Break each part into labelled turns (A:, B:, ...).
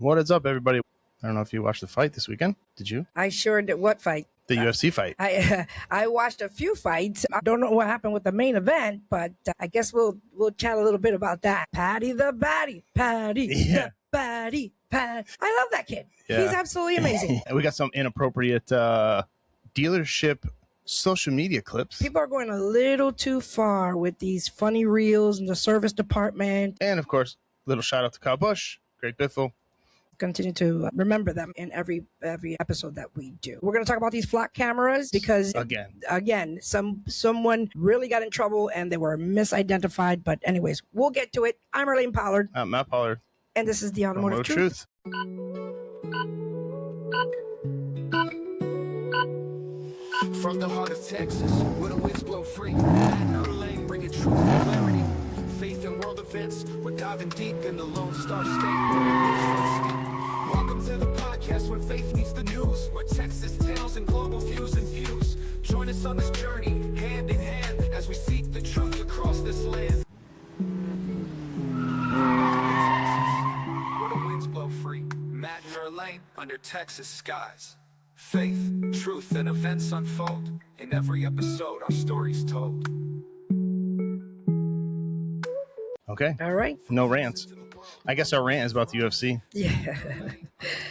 A: What is up, everybody? I don't know if you watched the fight this weekend. Did you?
B: I sure did. What fight?
A: The UFC fight.
B: I watched a few fights. I don't know what happened with the main event, but I guess we'll chat a little bit about that. Patty the Batty. The Batty. I love that kid.
A: Yeah.
B: He's absolutely amazing.
A: We got some inappropriate dealership social media clips.
B: People are going a little too far with these funny reels in the service department.
A: And, of course, little shout out to Kyle Busch. Great Biffle.
B: Continue to remember them in every episode that we do. We're going to talk about these flock cameras because again, someone really got in trouble and they were misidentified. But anyways, we'll get to it. I'm Irlanne Pollard.
A: I'm Matt Pollard.
B: And this is the Automotive Truth.
C: From the heart of Texas, where the winds blow free, Irlanne bringing truth and clarity. Faith in world events, we're diving deep in the Lone Star State. Welcome to the podcast where faith meets the news, where Texas tales and global views infuse. Join us on this journey, hand in hand, as we seek the truth across this land. Where the winds blow free, Matt and Irlanne under Texas skies. Faith, truth, and events unfold. In every episode, our stories told.
A: Okay.
B: All right.
A: No rants. I guess our rant is about the UFC.
B: Yeah.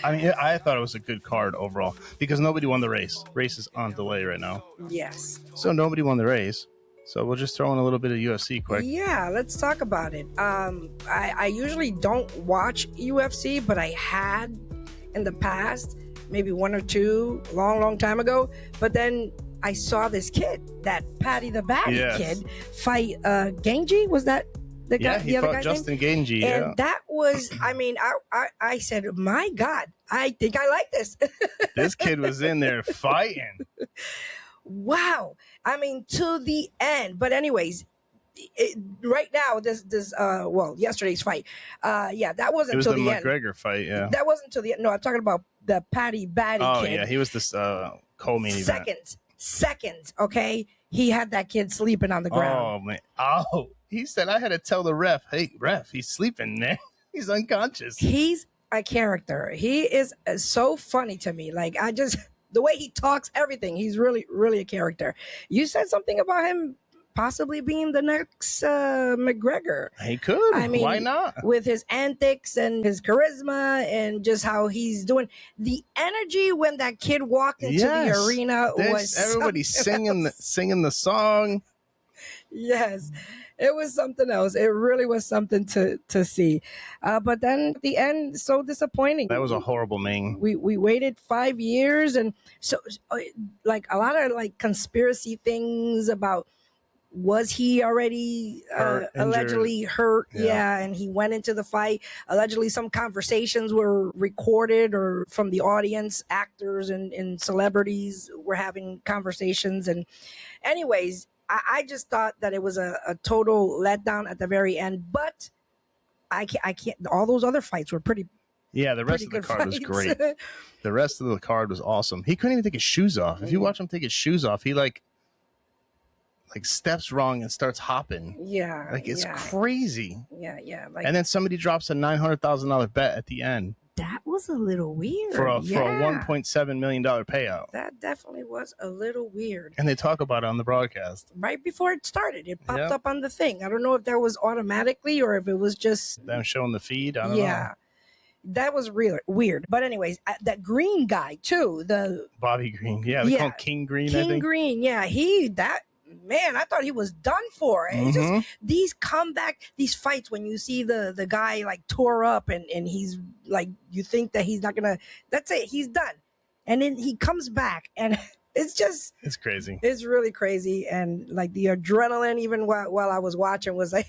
A: I mean, I thought it was a good card overall because nobody won the race. Race is on delay right now.
B: Yes.
A: So nobody won the race. So we'll just throw in a little bit of UFC quick.
B: Yeah, let's talk about it. I usually don't watch UFC, but I had in the past, maybe one or two, long time ago. But then I saw this kid, that Patty the Batty kid, fight Genji. Was that the guy?
A: Yeah, he fought Justin Genji.
B: And that was, I mean, I said, my God, I think I like this.
A: This kid was in there fighting.
B: Wow. I mean, to the end. But anyways, right now, yesterday's fight. That wasn't until the end.
A: It was the McGregor fight, yeah.
B: That wasn't until the end. No, I'm talking about the Patty Batty kid.
A: Oh, yeah, he was this co-main event.
B: Seconds, okay? He had that kid sleeping on the ground.
A: Oh, man. Oh, he said I had to tell the ref, hey, ref, he's sleeping there. He's unconscious.
B: He's a character. He is so funny to me. Like, the way he talks, everything, he's really, really a character. You said something about him possibly being the next McGregor.
A: He could.
B: I mean,
A: why not?
B: With his antics and his charisma and just how he's doing. The energy when that kid walked into the arena was
A: everybody singing the song.
B: Yes, it was something else. It really was something to see. But then at the end, so disappointing.
A: That was a horrible main.
B: We waited 5 years, and so like a lot of like conspiracy things about, was he already allegedly hurt? Yeah. And he went into the fight. Allegedly, some conversations were recorded or from the audience, actors and celebrities were having conversations. And anyways, I just thought that it was a total letdown at the very end. But I can't. All those other fights were pretty.
A: Yeah, the rest of the card was great. The rest of the card was awesome. He couldn't even take his shoes off. If you watch him take his shoes off, he like steps wrong and starts hopping. Yeah. Like it's crazy.
B: Yeah.
A: Like, and then somebody drops a $900,000 bet at the end.
B: That was a little weird.
A: For a $1.7 million payout.
B: That definitely was a little weird.
A: And they talk about it on the broadcast.
B: Right before it started. It popped up on the thing. I don't know if that was automatically or if it was just
A: them showing the feed. I don't know.
B: That was real weird. But anyways, that Green guy too, the
A: Bobby Green. Yeah, they call him King Green, I think.
B: Green, yeah. Man, I thought he was done for. And just these these fights when you see the guy like tore up and he's like, you think that he's not gonna, that's it, he's done. And then he comes back and it's
A: crazy.
B: It's really crazy. And like the adrenaline, even while I was watching, was like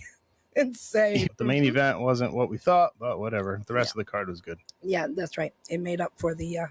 B: insane.
A: The main event wasn't what we thought, but whatever. The rest of the card was good.
B: Yeah, that's right. It made up for the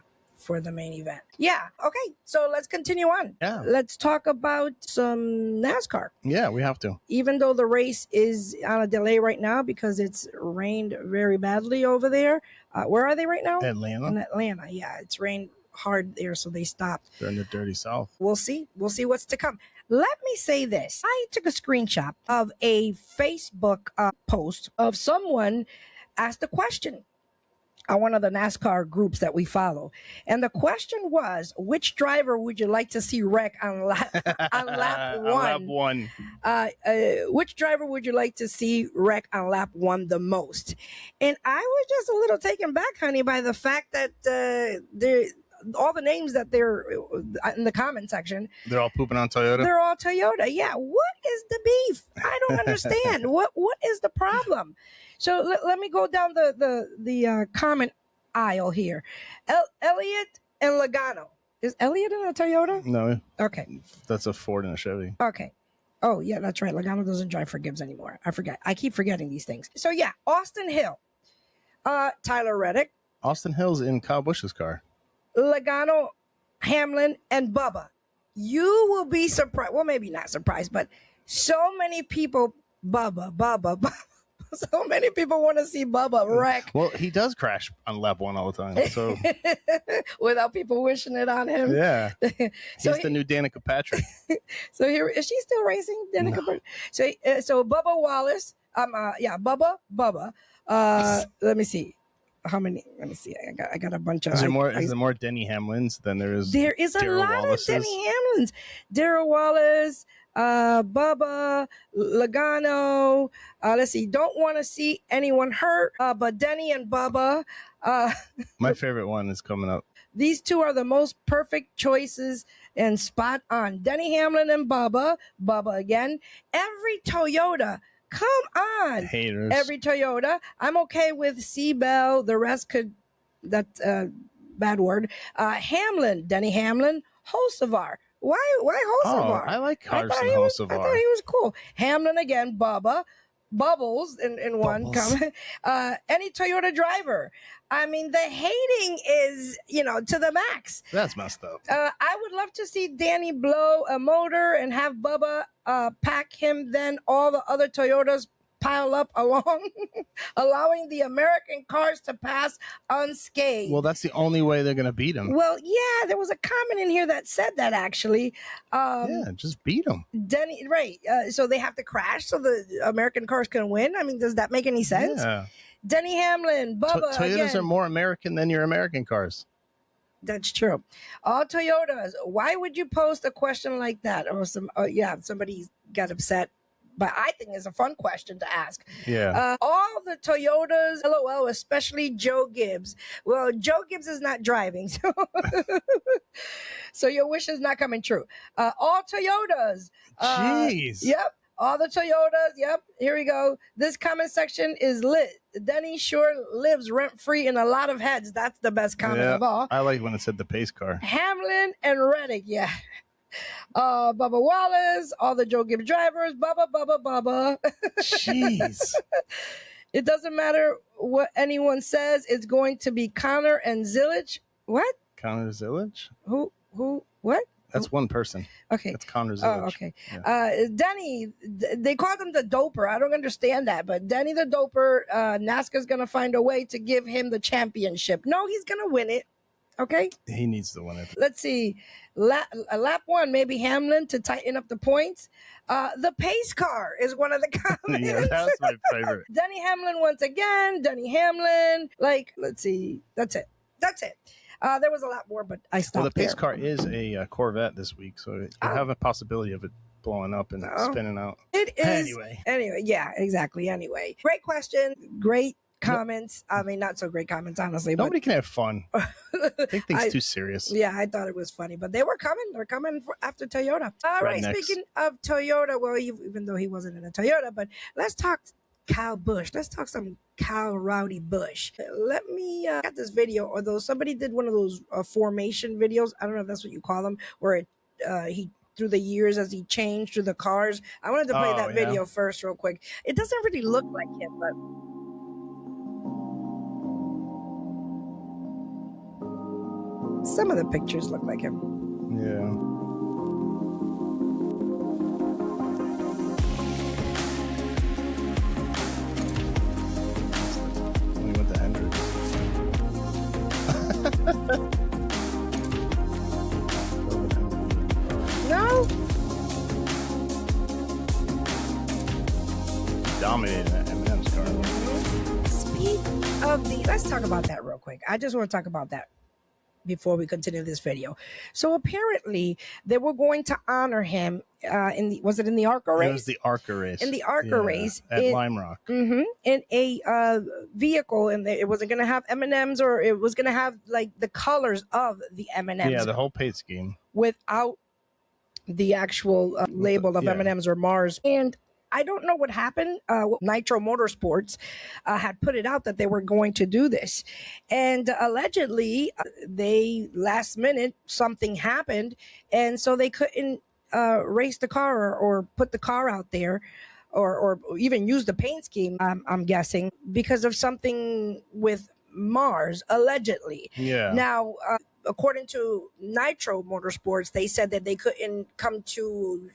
B: main event. Yeah. Okay. So let's continue on.
A: Yeah.
B: Let's talk about some NASCAR.
A: Yeah, we have to.
B: Even though the race is on a delay right now because it's rained very badly over there. Where are they right now?
A: Atlanta.
B: In Atlanta. Yeah. It's rained hard there, so they stopped.
A: They're in the dirty South.
B: We'll see. We'll see what's to come. Let me say this. I took a screenshot of a Facebook post of someone asked a question. one of the NASCAR groups that we follow. And the question was, which driver would you like to see wreck on lap one? Which driver would you like to see wreck on lap one the most? And I was just a little taken back, honey, by the fact that all the names that they're in the comment section,
A: they're all pooping on Toyota.
B: They're all Toyota. Yeah. What is the beef? I don't understand. What is the problem? So let me go down the comment aisle here. Elliot and Logano. Is Elliot in a Toyota?
A: No.
B: Okay.
A: That's a Ford and a Chevy.
B: Okay. Oh, yeah, that's right. Logano doesn't drive for Gibbs anymore. I forget. I keep forgetting these things. So, yeah, Austin Hill, Tyler Reddick.
A: Austin Hill's in Kyle Busch's car.
B: Logano, Hamlin, and Bubba. You will be surprised. Well, maybe not surprised, but so many people, Bubba. So many people want to see Bubba wreck.
A: Well, he does crash on lap one all the time. So
B: without people wishing it on him.
A: Yeah.
B: So
A: he's the new Danica Patrick.
B: So here, is she still racing? Danica Patrick? So Bubba Wallace. Bubba. Let me see. How many? Let me see. I got a bunch of.
A: Is there more Denny Hamlins than there is?
B: There is a lot of Denny Hamlins. Darrell Wallace, Bubba, Logano. Let's see. Don't want to see anyone hurt, but Denny and Bubba.
A: My favorite one is coming up.
B: These two are the most perfect choices and spot on. Denny Hamlin and Bubba. Bubba again. Every Toyota. Come on.
A: Haters.
B: Every Toyota. I'm okay with C-Bell. The rest could, that's a bad word. Hamlin, Denny Hamlin, Hocevar. Why Hocevar?
A: Oh, I like Carson
B: I
A: Hocevar.
B: thought he was cool. Hamlin again, Bubba. Bubbles in one comment. Any Toyota driver. I mean, the hating is, to the max.
A: That's messed up.
B: I would love to see Danny blow a motor and have Bubba pack him, then all the other Toyotas pile up along, allowing the American cars to pass unscathed.
A: Well, that's the only way they're going to beat him.
B: Well, yeah, there was a comment in here that said that, actually.
A: Yeah, just beat him.
B: Denny, right. So they have to crash so the American cars can win? I mean, does that make any sense?
A: Yeah.
B: Denny Hamlin, Bubba.
A: Toyotas are more American than your American cars.
B: That's true. All Toyotas. Why would you post a question like that? Or somebody got upset. But I think it's a fun question to ask.
A: Yeah.
B: All the Toyotas, LOL, especially Joe Gibbs. Well, Joe Gibbs is not driving, so your wish is not coming true. All Toyotas.
A: Jeez.
B: Yep. All the Toyotas. Yep. Here we go. This comment section is lit. Denny sure lives rent-free in a lot of heads. That's the best comment of all.
A: I like when it said the pace car.
B: Hamlin and Reddick. Yeah. Bubba Wallace, all the Joe Gibbs drivers, Bubba.
A: Jeez.
B: It doesn't matter what anyone says. It's going to be Connor and Zillage. What?
A: Connor Zillage?
B: Who? What?
A: That's one person.
B: Okay.
A: It's Connor Zillage.
B: Oh, okay.
A: Yeah.
B: Denny, they called him the doper. I don't understand that, but Denny the doper, NASCAR's going to find a way to give him the championship. No, he's going to win it. Okay.
A: He needs to win it.
B: Let's see. Lap one, maybe Hamlin to tighten up the points. The pace car is one of the comments.
A: Yeah, that's my favorite.
B: Denny Hamlin once again. Denny Hamlin. Let's see. That's it. There was a lot more, but I stopped.
A: Well, the pace car is a Corvette this week, so you have a possibility of it blowing up and spinning out.
B: It is.
A: Anyway,
B: yeah, exactly. Anyway, great question. Great comments. I mean, not so great comments, honestly.
A: Nobody can have fun. Take things too serious.
B: Yeah, I thought it was funny, but they were coming. They're coming after Toyota. All right. Speaking of Toyota, well, even though he wasn't in a Toyota, but let's talk Kyle Busch. Let's talk some Kyle Rowdy Busch. Let me got this video, although somebody did one of those formation videos. I don't know if that's what you call them, where he through the years as he changed through the cars. I wanted to play that video first real quick. It doesn't really look like him, but some of the pictures look like him.
A: Yeah. When he went to Hendrix.
B: No?
A: Dominated that M&M's car.
B: Speak of let's talk about that real quick. quick. I just want to talk about that before we continue this video. So apparently they were going to honor him was it in the ARCA race?
A: It was the ARCA race.
B: In the ARCA race
A: at Lime Rock.
B: In a vehicle, and it wasn't going to have M&Ms, or it was going to have like the colors of the M&Ms.
A: Yeah, the whole paint scheme
B: without the actual label of M&Ms or Mars. And I don't know what happened. Nitro Motorsports had put it out that they were going to do this. And allegedly, they last minute, something happened. And so they couldn't race the car or put the car out there or even use the paint scheme, I'm guessing, because of something with Mars, allegedly.
A: Yeah.
B: Now, according to Nitro Motorsports, they said that they couldn't come to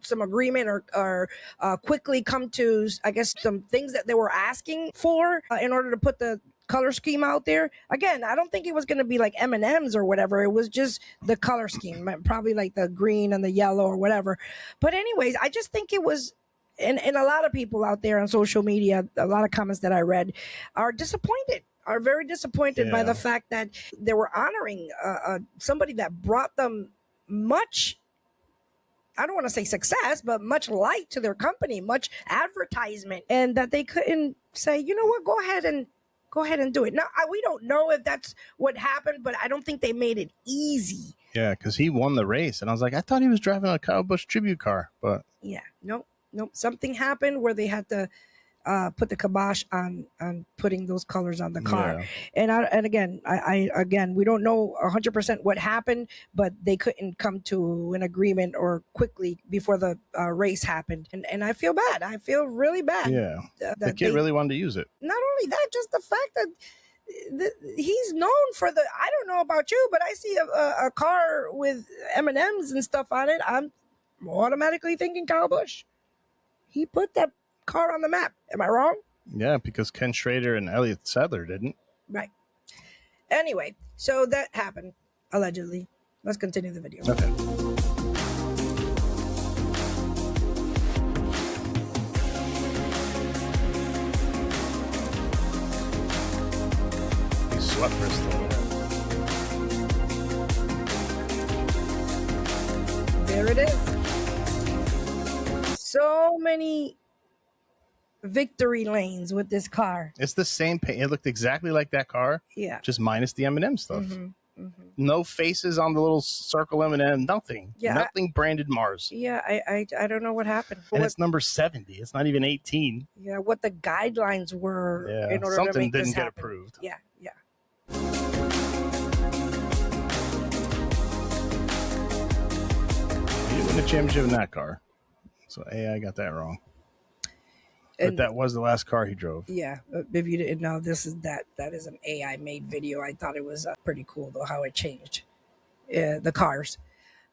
B: some agreement or quickly come to, I guess, some things that they were asking for in order to put the color scheme out there. Again, I don't think it was going to be like M&Ms or whatever. It was just the color scheme, probably like the green and the yellow or whatever. But anyways, I just think it was, and a lot of people out there on social media, a lot of comments that I read are very disappointed by the fact that they were honoring somebody that brought them much, I don't want to say success, but much light to their company, much advertisement, and that they couldn't say, you know what, go ahead and do it. Now, we don't know if that's what happened, but I don't think they made it easy.
A: Yeah, because he won the race, and I was like, I thought he was driving a Kyle Busch tribute car, but
B: yeah, nope. Something happened where they had to put the kibosh on putting those colors on the car. Yeah. And again, we don't know 100% what happened, but they couldn't come to an agreement or quickly before the race happened. And I feel bad. I feel really bad.
A: Yeah. The kid really wanted to use it.
B: Not only that, just the fact that he's known for I don't know about you, but I see a car with M&Ms and stuff on it. I'm automatically thinking Kyle Busch. He put that car on the map. Am I wrong?
A: Yeah, because Ken Schrader and Elliott Sadler didn't.
B: Right. Anyway, so that happened, allegedly. Let's continue the video.
A: Okay. Sweat Bristol.
B: There it is. So many victory lanes with this car.
A: It's the same paint. It looked exactly like that car.
B: Yeah.
A: Just minus the M&M stuff. No faces on the little circle M&M. Nothing.
B: Yeah.
A: Nothing branded Mars.
B: Yeah, I don't know what happened.
A: And it's number 70. It's not even 18.
B: Yeah, what the guidelines were in order to make this happen. Something didn't get
A: approved.
B: Yeah.
A: He didn't win the championship in that car. So AI got that wrong. But that was the last car he drove.
B: Yeah. If you didn't know, that is an AI made video. I thought it was pretty cool though how it changed the cars.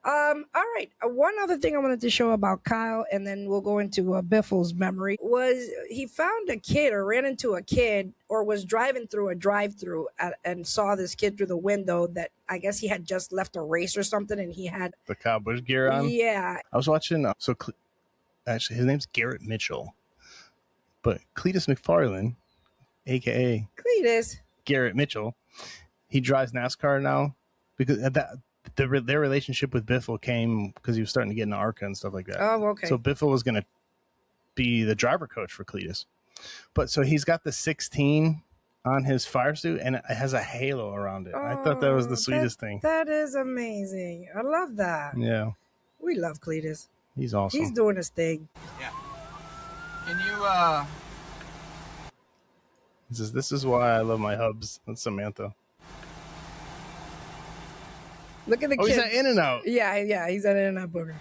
B: All right. One other thing I wanted to show about Kyle, and then we'll go into Biffle's memory, was he found a kid or ran into a kid or was driving through a drive-through and saw this kid through the window that I guess he had just left a race or something, and he had
A: the Kyle Busch gear on.
B: Yeah.
A: I was watching. Actually, his name's Garrett Mitchell. But Cletus McFarland, a.k.a.
B: Cletus
A: Garrett Mitchell, he drives NASCAR now because their relationship with Biffle came because he was starting to get into ARCA and stuff like that.
B: Oh, okay.
A: So Biffle was going to be the driver coach for Cletus. But so he's got the 16 on his fire suit, and it has a halo around it. I thought that was the sweetest thing.
B: That is amazing. I love that.
A: Yeah.
B: We love Cletus.
A: He's awesome.
B: He's doing his thing.
D: Yeah. Can you,
A: This is why I love my hubs. That's Samantha.
B: Look at the kid.
A: Oh, he's at In-N-Out.
B: Yeah, he's at In-N-Out Burger.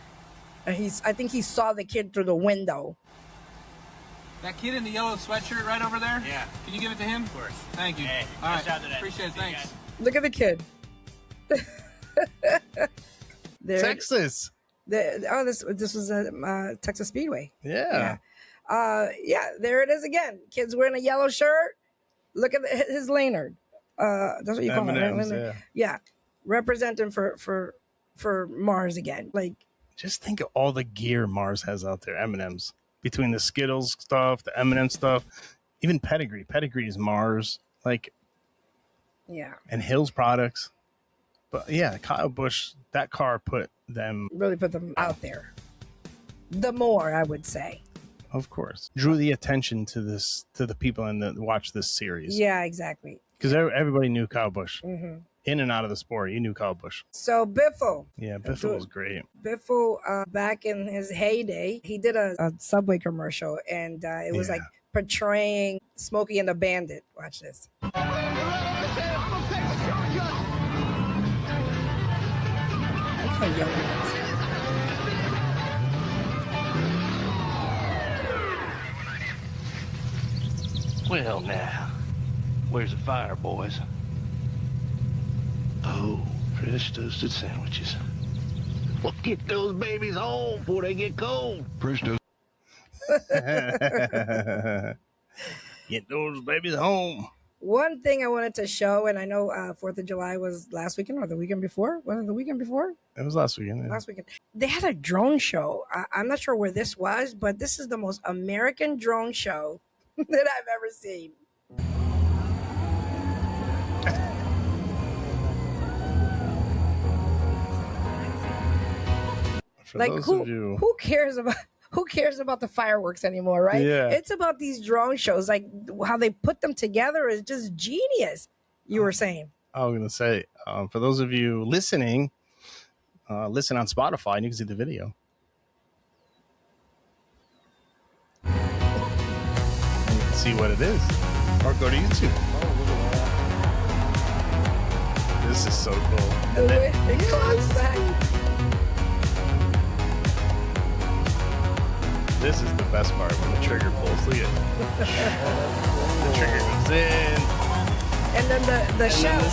B: And I think he saw the kid through the window.
D: that kid in the yellow sweatshirt right over there?
E: Yeah.
D: Can you give it to him?
E: Of course.
D: Thank you.
E: Hey,
D: all
E: nice
D: right.
E: job today.
D: Appreciate it.
E: See you
D: Thanks.
E: guys.
B: Look at the kid.
A: Texas.
B: This was Texas Speedway.
A: Yeah.
B: There it is again. Kid's wearing a yellow shirt. Look at his Lanyard. That's what you call
A: M&Ms,
B: it. Yeah. Representing for Mars again. Like,
A: just think of all the gear Mars has out there. M&Ms, between the Skittles stuff, the M&M stuff, even Pedigree. Pedigree is Mars. Like,
B: Yeah.
A: And Hill's products. But yeah, Kyle Busch, that car
B: really put them out there. The more, I would say.
A: Of course. Drew the attention to the people watch this series.
B: Yeah, exactly.
A: Because everybody knew Kyle Busch.
B: Mm-hmm.
A: In and out of the sport, you knew Kyle Busch.
B: So Biffle.
A: Yeah, Biffle was great.
B: Biffle, back in his heyday, he did a Subway commercial, and it was like portraying Smokey and the Bandit. Watch this.
E: Well, now, where's the fire, boys? Oh, fresh toasted sandwiches. Well, get those babies home before they get cold. Fresh toasted.
A: Get those babies home.
B: One thing I wanted to show, and I know 4th of July was last weekend or the weekend before. Was it the weekend before?
A: It was last weekend. Yeah.
B: Last weekend. They had a drone show. I'm not sure where this was, but this is the most American drone show that I've ever seen. Like who cares about the fireworks anymore, right?
A: Yeah.
B: It's about these drone shows, like how they put them together is just genius. You were saying.
A: I was going to say, for those of you listening, listen on Spotify and you can see the video. And you can see what it is. Or go to YouTube. This is so cool.
B: The way it comes back.
A: This is the best part when the trigger pulls. Look at it. The trigger goes in.
B: And then the shell.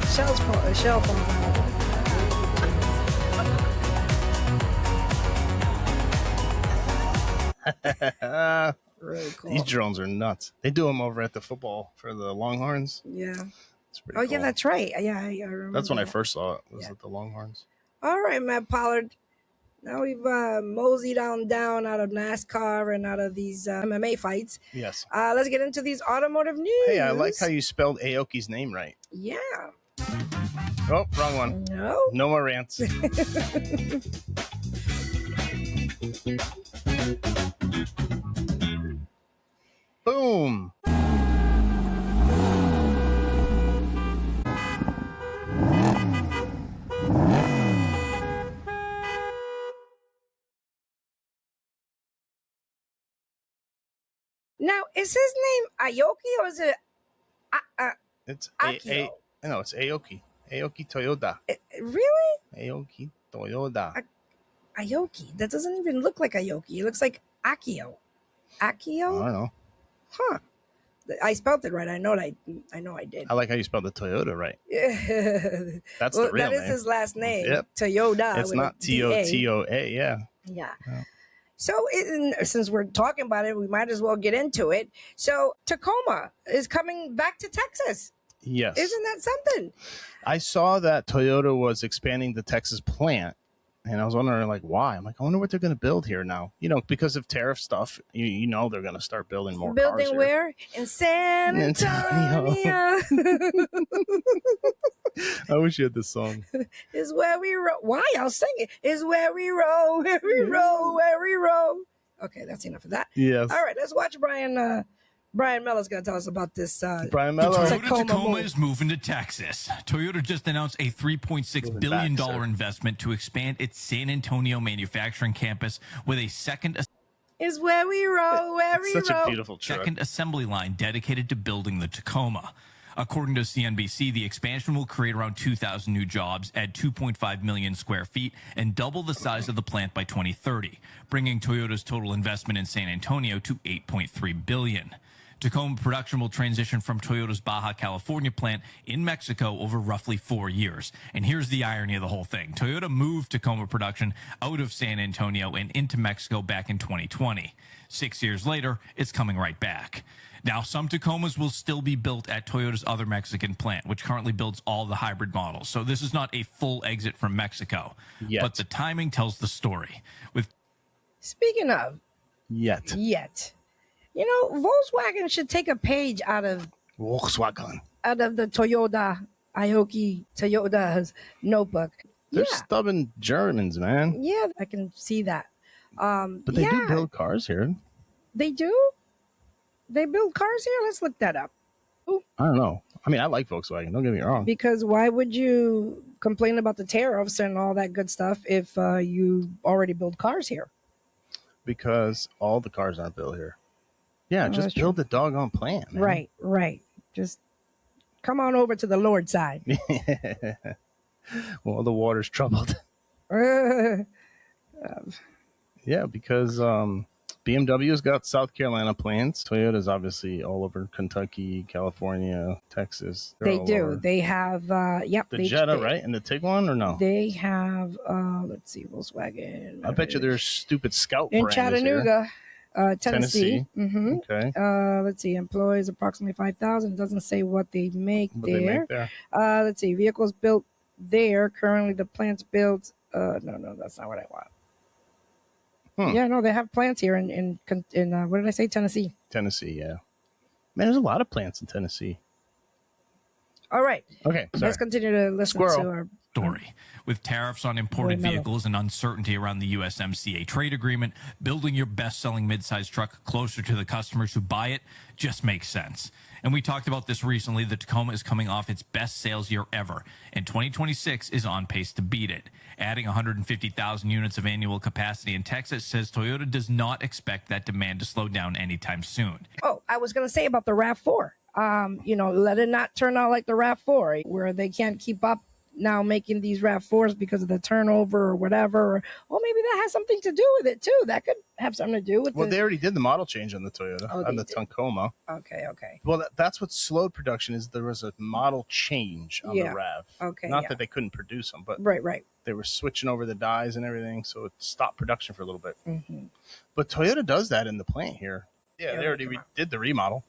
B: Shell falls out. Really cool.
A: These drones are nuts. They do them over at the football for the Longhorns.
B: Yeah.
A: It's pretty cool.
B: Yeah, that's right. Yeah, I remember.
A: That's when I first saw it. Was at the Longhorns.
B: All right, Matt Pollard. Now we've moseyed on down out of NASCAR and out of these MMA fights.
A: Yes.
B: Let's get into these automotive news.
A: Hey, I like how you spelled Aoki's name right.
B: Yeah.
A: Oh, wrong one. No more rants. Boom.
B: Now, is his name Aoki or is it
A: It's
B: Akio?
A: No, it's Aoki. Aoki Toyoda.
B: Really?
A: Aoki Toyoda.
B: Aoki. That doesn't even look like Aoki. It looks like Akio. Akio?
A: I don't know.
B: Huh. I spelled it right. I know I did.
A: I like how you spelled the Toyota right.
B: Yeah.
A: That's the real
B: name. That is his last name.
A: Yep.
B: Toyoda.
A: It's not Totoa. Yeah.
B: Yeah. So since we're talking about it, we might as well get into it. So Tacoma is coming back to Texas.
A: Yes.
B: Isn't that something?
A: I saw that Toyota was expanding the Texas plant, and I was wondering, like, why? I'm like, I wonder what they're going to build here now. You know, because of tariff stuff, you know they're going to start building more cars
B: Building where? In San Antonio.
A: I wish you had this song.
B: Is where we roll. Why? I'll sing it. Is where we roll, where we roll, where we roll. Okay, that's enough of that.
A: Yes.
B: All right, let's watch Brian. Brian Mello's going to tell us about this.
A: Brian Mello.
F: Toyota Tacoma is moving to Texas. Toyota just announced a $3.6 billion investment to expand its San Antonio manufacturing campus with a second
B: is where we roll, where we roll.
A: Such a beautiful truck.
F: Second assembly line dedicated to building the Tacoma. According to CNBC, the expansion will create around 2,000 new jobs, add 2.5 million square feet, and double the size of the plant by 2030, bringing Toyota's total investment in San Antonio to $8.3 billion. Tacoma production will transition from Toyota's Baja California plant in Mexico over roughly 4 years. And here's the irony of the whole thing. Toyota moved Tacoma production out of San Antonio and into Mexico back in 2020. 6 years later, it's coming right back. Now, some Tacomas will still be built at Toyota's other Mexican plant, which currently builds all the hybrid models. So this is not a full exit from Mexico.
A: Yet.
F: But the timing tells the story.
B: Speaking of
A: Yet.
B: You know, Volkswagen should take a page out of
A: Volkswagen.
B: out of the Toyoda, Akio Toyoda's notebook.
A: They're stubborn Germans, man.
B: Yeah, I can see that.
A: But they do build cars here.
B: They do? They build cars here? Let's look that up.
A: I don't know. I mean, I like Volkswagen. Don't get me wrong.
B: Because why would you complain about the tariffs and all that good stuff if you already build cars here?
A: Because all the cars aren't built here. Yeah, just build the doggone plant, man.
B: Right. Just come on over to the Lord side.
A: Well, the water's troubled. Yeah, because BMW's got South Carolina plants. Toyota's obviously all over Kentucky, California, Texas.
B: They do. Over. They have, the
A: Jetta, right? And the Tiguan, or no?
B: They have, let's see, Volkswagen.
A: I bet you there's stupid Scout
B: in Chattanooga, Tennessee. Mm-hmm.
A: Okay.
B: Let's see, employs approximately 5,000. Doesn't say what they make there. Let's see, vehicles built there. Currently, the plant's built. No, that's not what I want. Yeah, no, they have plants here in what did I say? Tennessee.
A: Tennessee, yeah. Man, there's a lot of plants in Tennessee.
B: All right.
A: Okay, sorry.
B: Let's continue to listen to our
F: story. With tariffs on imported vehicles and uncertainty around the USMCA trade agreement, building your best-selling midsize truck closer to the customers who buy it just makes sense. And we talked about this recently. The Tacoma is coming off its best sales year ever, and 2026 is on pace to beat it. Adding 150,000 units of annual capacity in Texas says Toyota does not expect that demand to slow down anytime soon.
B: Oh, I was going to say about the RAV4. Let it not turn out like the RAV4, where they can't keep up now making these RAV4s because of the turnover or whatever. Well, maybe that has something to do with it, too. That could have something to do with
A: they already did the model change on the Toyota, on the Tacoma.
B: Okay.
A: Well, that's what slowed production is there was a model change on the RAV.
B: Okay.
A: Not that they couldn't produce them, but
B: right.
A: They were switching over the dies and everything, so it stopped production for a little bit.
B: Mm-hmm.
A: But Toyota does that in the plant here. Yeah, they already did the remodel.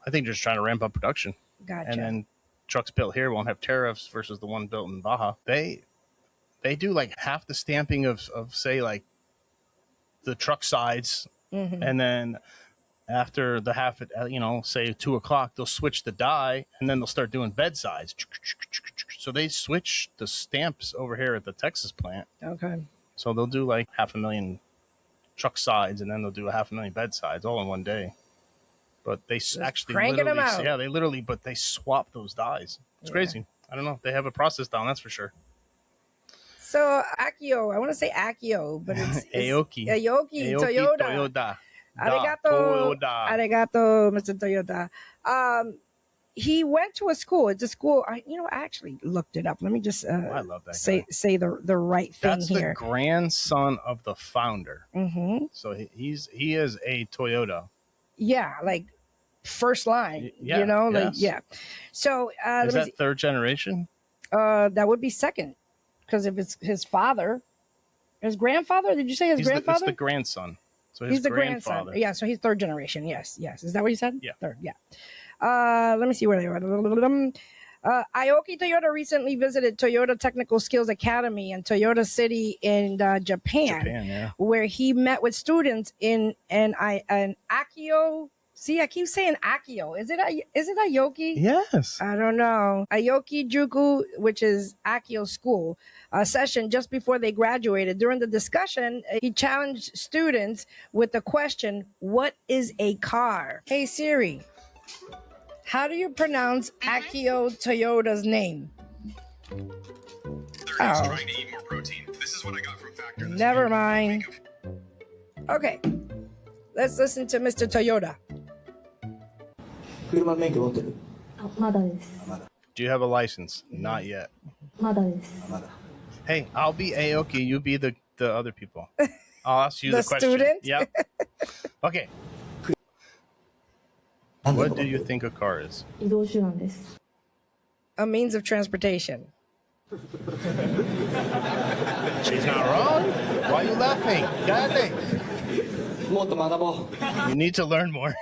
A: I think they're just trying to ramp up production.
B: Gotcha.
A: And then trucks built here won't have tariffs versus the one built in Baja. They do like half the stamping of say like the truck sides, and then after the half, say 2 o'clock, they'll switch the die, and then they'll start doing bed sides. So they switch the stamps over here at the Texas plant.
B: Okay.
A: So they'll do like 500,000 truck sides, and then they'll do 500,000 bed sides all in one day. But they actually
B: cranking them out.
A: Yeah, but they swap those dies. It's crazy. I don't know. They have a process down, that's for sure.
B: So Akio, I want to say Akio, but it's
A: Aoki
B: Toyoda. Arigato, Mr. Toyoda. He went to a school. It's a school. I actually looked it up. Let me just
A: I love that
B: say the right thing
A: That's
B: here.
A: That's the grandson of the founder.
B: Mm-hmm.
A: So he is a Toyota.
B: Yeah, like first line. So
A: is that third generation?
B: That would be second, because if it's his father, his grandfather. Did you say his grandfather?
A: It's the grandson. So
B: he's the grandson. Yeah, so he's third generation. Yes. Is that what you said?
A: Yeah.
B: Third. Yeah. Let me see where they were. Aoki Toyoda recently visited Toyota Technical Skills Academy in Toyota City in Japan, where he met with students in an Akio. See, I keep saying Akio. Is it Aoki?
A: Yes.
B: I don't know. Aoki Juku, which is Akio School, session just before they graduated. During the discussion, he challenged students with the question, "What is a car?" Hey Siri, how do you pronounce Akio Toyoda's name?
G: Trying to eat more protein. This is what I got from Factor.
B: Never mind. Okay, let's listen to Mr. Toyoda.
A: Do you have a license? Not yet. Hey, I'll be Aoki. You be the other people. I'll ask you the question.
B: Student?
A: Yep. Okay. What do you think a car is?
B: A means of transportation.
A: She's not wrong. Why are you laughing? You need to learn more.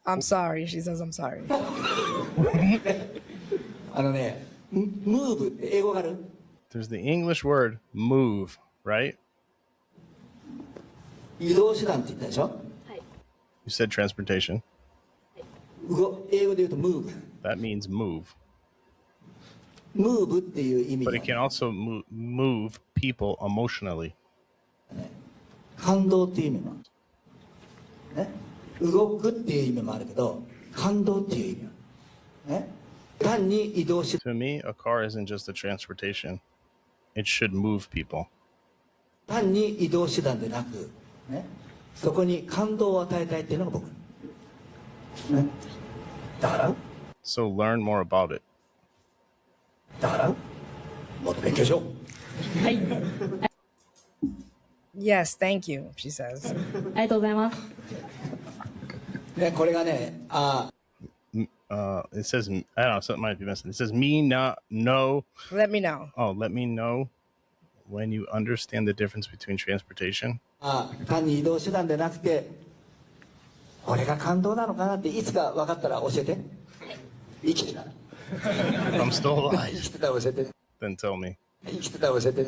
B: I'm sorry. She says I'm sorry.
A: There's the English word move, right? You said transportation.
H: 英語で言うと move.
A: That means move.
H: move っていう意味
A: But
H: が
A: it can also move people emotionally.
H: 感動っていう意味もある、ね、動くっていう意味もあるけど感動っていう意味もある、ね、単に移動し
A: To me, a car isn't just a transportation. It should move people.
H: 単に移動手段でなく、ね、そこに感動を与えたいっていうのが僕、ね、だから
A: So learn more about it.
H: だからもっと勉強しよう。
B: Yes, thank you, she says.
I: ありがとうございます。
H: ね、これがね、
A: It says, I don't know, something might be missing. It says, me not know.
B: Let me know.
A: Oh, let me know when you understand the difference between transportation.
H: 単に移動手段でなくて、これが感動なのかなっていつか分かったら教えて。生きてたら。
A: I'm still
H: 生
A: alive.
H: きてたら教えて。
A: Then tell me.
H: 生きてたら教えて。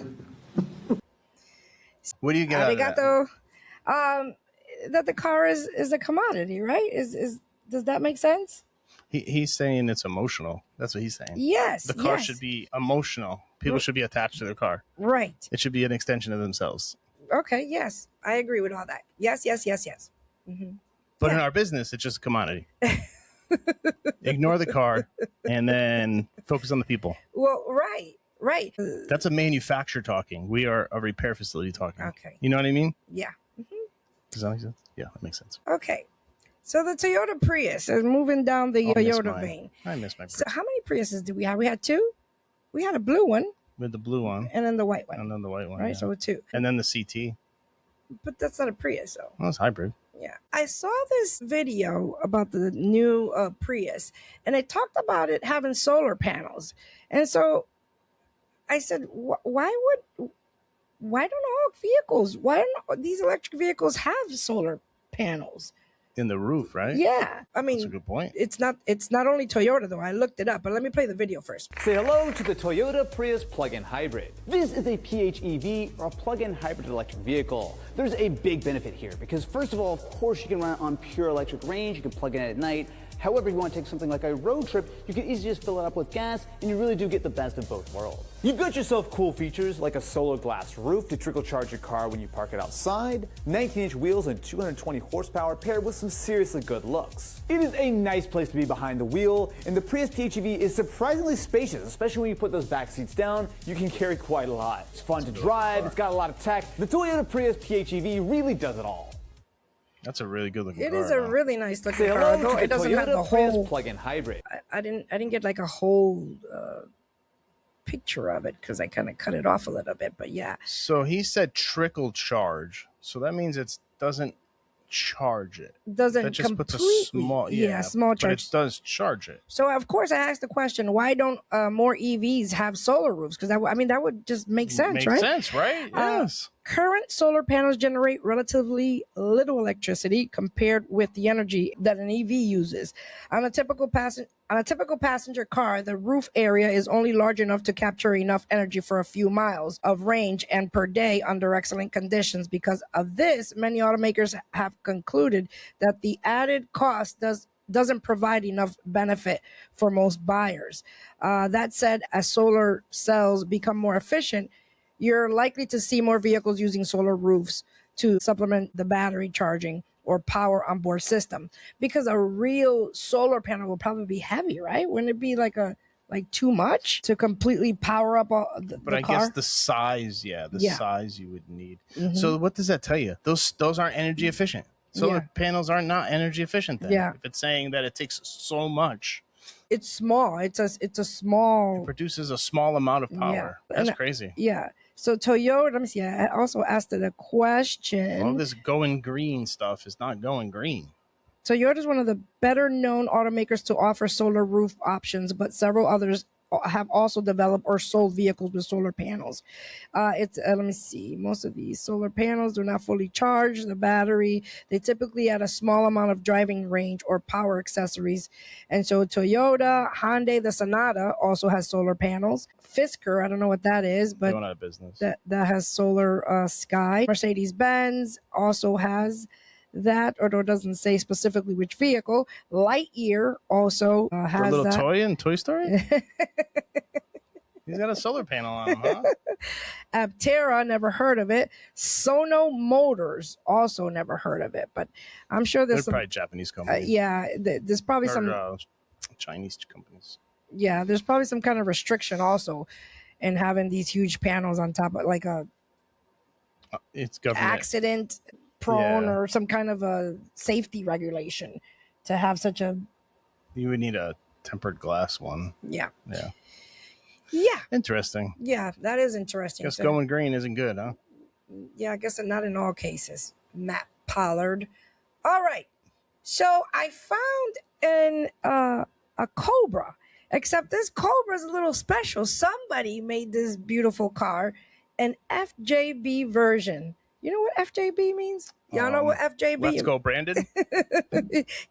A: What do you get out of that?
B: Arigato. That the car is a commodity, right? Does that make sense?
A: He's saying it's emotional. That's what he's saying.
B: Yes.
A: The car
B: yes.
A: should be emotional. People should be attached to their car.
B: Right.
A: It should be an extension of themselves.
B: Okay. Yes, I agree with all that. Yes. Mm-hmm.
A: But in our business, it's just a commodity. Ignore the car and then focus on the people.
B: Well, right.
A: That's a manufacturer talking. We are a repair facility talking.
B: Okay.
A: You know what I mean?
B: Yeah.
A: Does that make sense? Yeah, that makes sense.
B: Okay. So the Toyota Prius is moving down the Toyota vein.
A: I miss my Prius.
B: So how many Priuses do we have? We had two. We had a blue one
A: With the blue one
B: and then the white one.
A: and then the white one.
B: Right.
A: Yeah.
B: So two.
A: And then the CT.
B: But that's not a Prius, though.
A: Well, it's hybrid.
B: Yeah. I saw this video about the new Prius, and it talked about it having solar panels. And so I said, why don't all vehicles, why don't these electric vehicles have solar panels?
A: In the roof, right?
B: Yeah. I mean,
A: That's a good point.
B: it's not only Toyota, though. I looked it up, but let me play the video first.
J: Say hello to the Toyota Prius plug-in hybrid. This is a PHEV, or a plug-in hybrid electric vehicle. There's a big benefit here because first of all, of course, you can run it on pure electric range. You can plug in at night. However, if you want to take something like a road trip, you can easily just fill it up with gas, and you really do get the best of both worlds. You've got yourself cool features like a solar glass roof to trickle charge your car when you park it outside, 19-inch wheels and 220 horsepower paired with some seriously good looks. It is a nice place to be behind the wheel, and the Prius PHEV is surprisingly spacious, especially when you put those back seats down. You can carry quite a lot. It's fun to drive, it's got a lot of tech. The Toyota Prius PHEV really does it all.
A: That's a really good looking car.
B: It is a really nice looking
J: Say
B: car,
J: hello
B: though
J: to
B: it
J: the
B: doesn't have the
J: Toyota Prius
B: whole.
J: plug-in hybrid.
B: I didn't get like a whole picture of it because I kind of cut it off a little bit. But yeah,
A: So he said trickle charge. So that means it doesn't charge it.
B: doesn't
A: That just puts a
B: completely.
A: small,
B: small
A: but
B: charge.
A: it does charge it.
B: So of course I asked the question, why don't more EVs have solar roofs? Because that would just make sense,
A: Makes
B: right?
A: sense, right? Yes.
B: Current solar panels generate relatively little electricity compared with the energy that an EV uses. On a typical passenger car, the roof area is only large enough to capture enough energy for a few miles of range and per day under excellent conditions. Because of this, many automakers have concluded that the added cost doesn't provide enough benefit for most buyers. That said, as solar cells become more efficient, you're likely to see more vehicles using solar roofs to supplement the battery charging or power onboard system, because a real solar panel will probably be heavy, right? Wouldn't it be like too much to completely power up the
A: But I
B: car?
A: guess the size, size you would need.
B: Mm-hmm.
A: So what does that tell you? Those aren't energy efficient. Solar panels are not energy efficient then.
B: Yeah.
A: If it's saying that it takes so much,
B: It's small. It's a small.
A: it produces a small amount of power. That's crazy.
B: Yeah. So Toyota, let me see. I also asked it a question.
A: All this going green stuff is not going green.
B: Toyota is one of the better known automakers to offer solar roof options, but several others have also developed or sold vehicles with solar panels. Let me see. Most of these solar panels do not fully charge the battery. They typically add a small amount of driving range or power accessories. And so Toyota, Hyundai, the Sonata also has solar panels. Fisker, I don't know what that is, but
A: Going out of business.
B: that has solar sky. Mercedes-Benz also has that, although it doesn't say specifically which vehicle. Lightyear also has
A: a little
B: that.
A: toy in Toy Story? He's got a solar panel on him, huh?
B: ALPR, never heard of it. Sono Motors, also never heard of it. But I'm sure there's some,
A: probably Japanese companies.
B: There's probably some
A: Chinese companies.
B: Yeah, there's probably some kind of restriction also in having these huge panels on top of like a
A: it's government
B: accident prone or some kind of a safety regulation to have such a.
A: You would need a tempered glass one.
B: Yeah.
A: Yeah. Interesting.
B: Yeah, that is interesting.
A: Guess going green isn't good, huh?
B: Yeah, I guess not in all cases. Matt Pollard. All right. So I found a Cobra, except this Cobra is a little special. Somebody made this beautiful car, an FJB version. You know what FJB means? Y'all know what FJB?
A: Let's go, Brandon.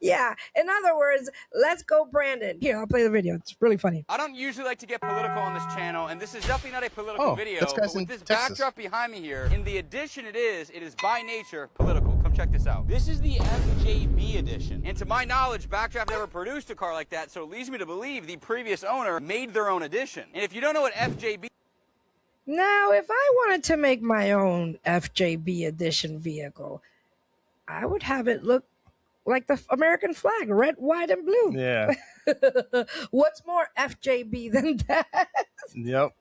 B: Yeah. In other words, let's go, Brandon. Here, I'll play the video. It's really funny.
I: I don't usually like to get political on this channel, and this is definitely not a political video. But with this backdrop behind me here, in the edition it is by nature political. Come check this out. This is the FJB edition. And to my knowledge, Backdraft never produced a car like that, so it leads me to believe the previous owner made their own edition. And if you don't know what FJB...
B: Now, if I wanted to make my own FJB edition vehicle, I would have it look like the American flag, red, white, and blue.
A: Yeah.
B: What's more FJB than that?
A: Yep.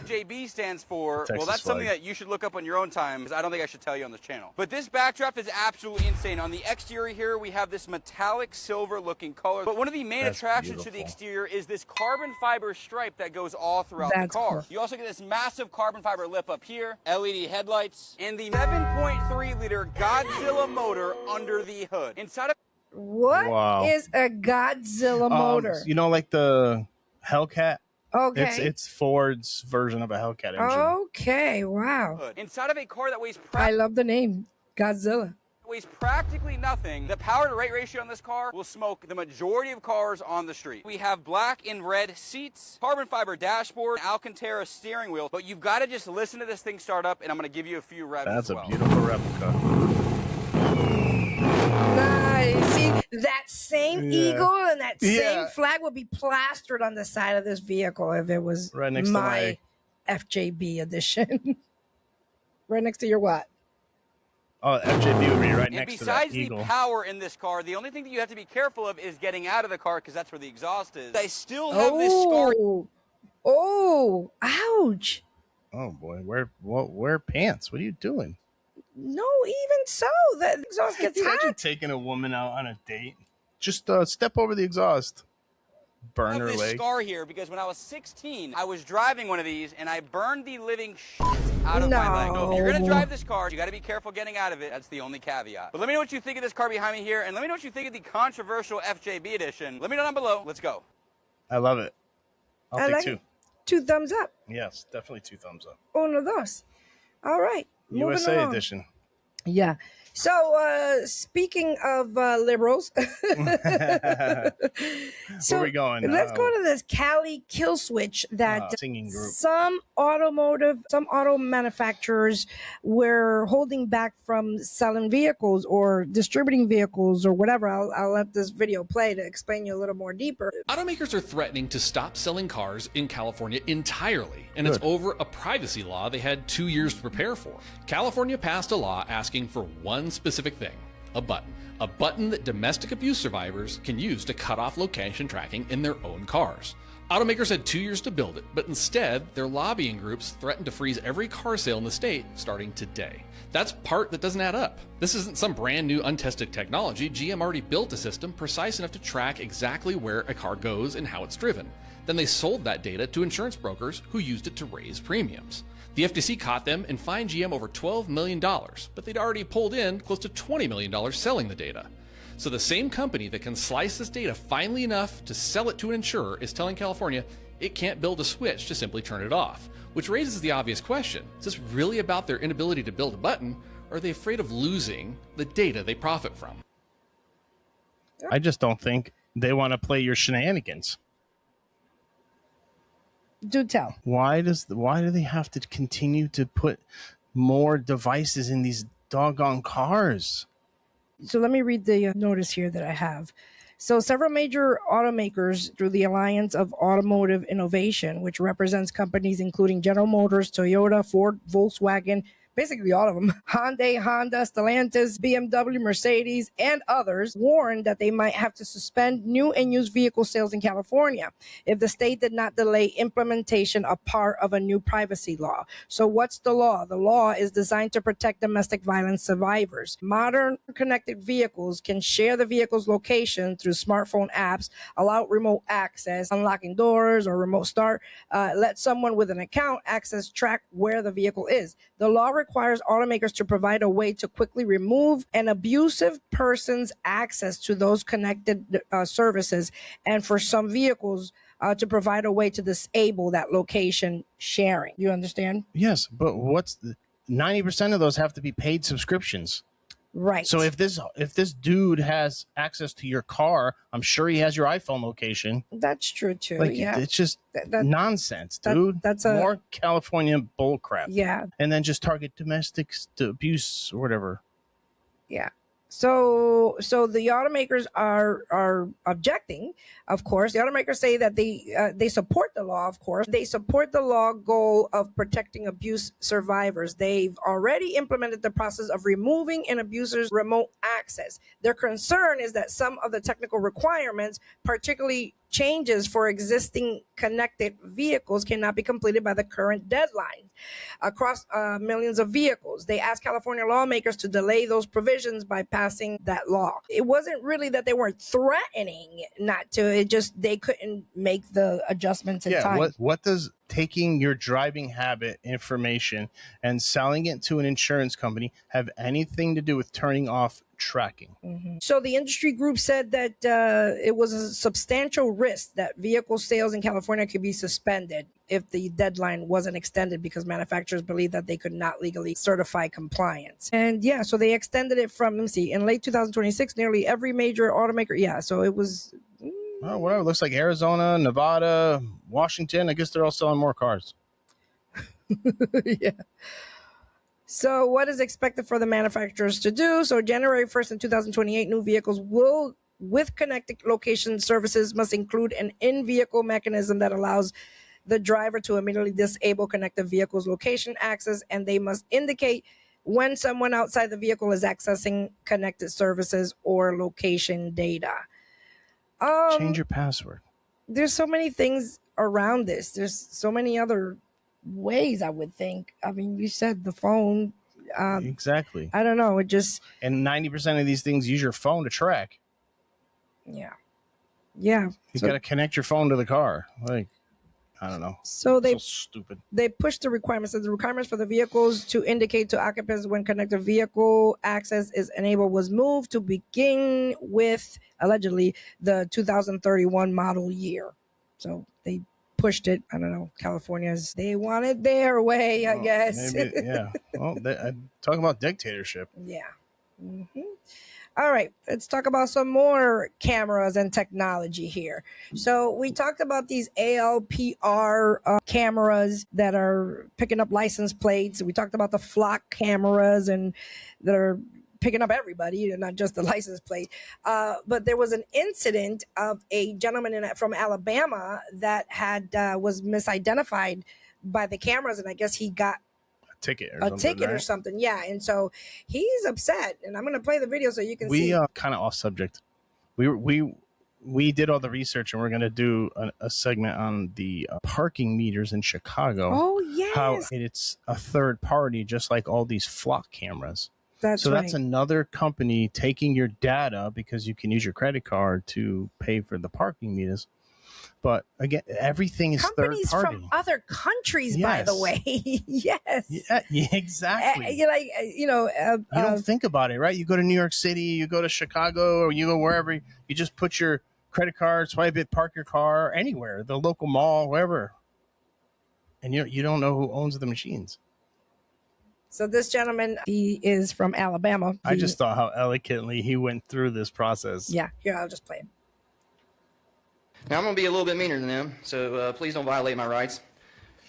I: JB stands for,
A: Texas
I: well, that's something
A: flag.
I: that you should look up on your own time, because I don't think I should tell you on this channel. But this backdrop is absolutely insane. On the exterior here, we have this metallic silver looking color. But one of the main attractions to the exterior is this carbon fiber stripe that goes all throughout the car. Cool. You also get this massive carbon fiber lip up here, LED headlights, and the 7.3 liter Godzilla motor under the hood. Inside of
B: What is a Godzilla motor?
A: You know, like the Hellcat?
B: Okay.
A: It's Ford's version of a Hellcat engine.
B: Okay, wow.
I: Inside of a car that weighs
B: I love the name, Godzilla.
I: Weighs practically nothing. The power to weight ratio on this car will smoke the majority of cars on the street. We have black and red seats, carbon fiber dashboard, Alcantara steering wheel, but you've got to just listen to this thing start up, and I'm going to give you a few revs as well.
A: That's a beautiful replica.
B: Nice. See, that same eagle and that same flag would be plastered on the side of this vehicle if it was
A: right next
B: my FJB edition. Right next to your what?
A: Oh, FJB would be right
I: and
A: next to that eagle.
I: Besides the power in this car, the only thing that you have to be careful of is getting out of the car, because that's where the exhaust is. I still have this scar.
B: Oh, ouch.
A: Oh boy, wear pants. What are you doing?
B: No, even so, the exhaust gets hot.
A: Imagine taking a woman out on a date. Just step over the exhaust. Burn her
I: this
A: leg.
I: Scar here because when I was 16, I was driving one of these and I burned the living shit out of my leg. So if you're gonna drive this car, you got to be careful getting out of it. That's the only caveat. But let me know what you think of this car behind me here, and let me know what you think of the controversial FJB edition. Let me know down below. Let's go.
A: I love it. I'll take two.
B: 2 thumbs up.
A: Yes, definitely 2 thumbs up.
B: Uno, dos. All right.
A: USA edition.
B: Yeah. So speaking of liberals,
A: Where are we going?
B: Let's go to this Cali kill switch that
A: singing group.
B: some auto manufacturers were holding back from selling vehicles or distributing vehicles or whatever. I'll let this video play to explain you a little more deeper.
K: Automakers are threatening to stop selling cars in California entirely, and it's over a privacy law they had 2 years to prepare for. California passed a law asking for one specific thing: a button that domestic abuse survivors can use to cut off location tracking in their own cars. Automakers had 2 years to build it, but instead, their lobbying groups threatened to freeze every car sale in the state starting today. That's part that doesn't add up. This isn't some brand new untested technology. GM already built a system precise enough to track exactly where a car goes and how it's driven. Then they sold that data to insurance brokers who used it to raise premiums. The FTC caught them and fined GM over $12 million, but they'd already pulled in close to $20 million selling the data. So the same company that can slice this data finely enough to sell it to an insurer is telling California it can't build a switch to simply turn it off, which raises the obvious question: is this really about their inability to build a button, or are they afraid of losing the data they profit from?
A: I just don't think they want to play your shenanigans.
B: Do tell.
A: Why do they have to continue to put more devices in these doggone cars?
B: So let me read the notice here that I have. So several major automakers through the Alliance of Automotive Innovation, which represents companies including General Motors, Toyota, Ford, Volkswagen, basically all of them, Hyundai, Honda, Stellantis, BMW, Mercedes, and others, warned that they might have to suspend new and used vehicle sales in California if the state did not delay implementation of part of a new privacy law. So what's the law? The law is designed to protect domestic violence survivors. Modern connected vehicles can share the vehicle's location through smartphone apps, allow remote access, unlocking doors or remote start, let someone with an account access track where the vehicle is. The law requires automakers to provide a way to quickly remove an abusive person's access to those connected services, and for some vehicles to provide a way to disable that location sharing. You understand?
A: Yes, but 90% of those have to be paid subscriptions.
B: Right.
A: So if this dude has access to your car, I'm sure he has your iPhone location.
B: That's true too.
A: Like,
B: yeah.
A: it's just nonsense, dude.
B: That's
A: more California bullcrap.
B: Yeah.
A: And then just target domestic abuse or whatever.
B: Yeah. So the automakers are objecting, of course. The automakers say that they support the law, of course. They support the law goal of protecting abuse survivors. They've already implemented the process of removing an abuser's remote access. Their concern is that some of the technical requirements, particularly changes for existing connected vehicles, cannot be completed by the current deadline across millions of vehicles. They asked California lawmakers to delay those provisions by passing that law. It wasn't really that they weren't threatening not to, it just they couldn't make the adjustments in time.
A: What does taking your driving habit information and selling it to an insurance company have anything to do with turning off tracking?
B: Mm-hmm. So the industry group said that it was a substantial risk that vehicle sales in California could be suspended if the deadline wasn't extended because manufacturers believe that they could not legally certify compliance. And yeah, so they extended it from, let me see, in late 2026, nearly every major automaker. Yeah, so it was...
A: Oh, whatever. It looks like Arizona, Nevada, Washington. I guess they're all selling more cars.
B: Yeah. So what is expected for the manufacturers to do? So January 1st in 2028, new vehicles will, with connected location services, must include an in-vehicle mechanism that allows the driver to immediately disable connected vehicle's location access, and they must indicate when someone outside the vehicle is accessing connected services or location data.
A: Change your password.
B: There's so many things around this. There's so many other ways, I would think. I mean, you said the phone.
A: Exactly.
B: I don't know. It just...
A: And 90% of these things use your phone to track.
B: Yeah. Yeah.
A: You got to connect your phone to the car. Like, I don't know.
B: So
A: stupid. They
B: pushed the requirements. So the requirements for the vehicles to indicate to occupants when connected vehicle access is enabled was moved to begin with, allegedly, the 2031 model year. So they pushed it. I don't know. California's, they want it their way, I guess.
A: Maybe, yeah. Well, talk about dictatorship.
B: Yeah. Mm-hmm. All right, let's talk about some more cameras and technology here. So we talked about these ALPR cameras that are picking up license plates. We talked about the flock cameras and that are picking up everybody, not just the license plate. But there was an incident of a gentleman from Alabama that was misidentified by the cameras, and I guess he got
A: ticket
B: or something. Yeah. And so he's upset, and I'm going to play the video so you can see.
A: We kind of off subject. We did all the research, and we're going to do a segment on the parking meters in Chicago.
B: Oh, yes.
A: How it's a third party, just like all these flock cameras.
B: That's
A: another company taking your data because you can use your credit card to pay for the parking meters. But again, everything is
B: companies
A: third party
B: from other countries, by the way. Yes.
A: Yeah, exactly.
B: You
A: don't think about it, right? You go to New York City, you go to Chicago, or you go wherever. You just put your credit card, swipe it, park your car anywhere, the local mall, wherever, and you don't know who owns the machines.
B: So this gentleman, he is from Alabama.
A: I just thought how elegantly he went through this process.
B: Yeah, here, I'll just play it.
L: Now, I'm going to be a little bit meaner than them, so please don't violate my rights.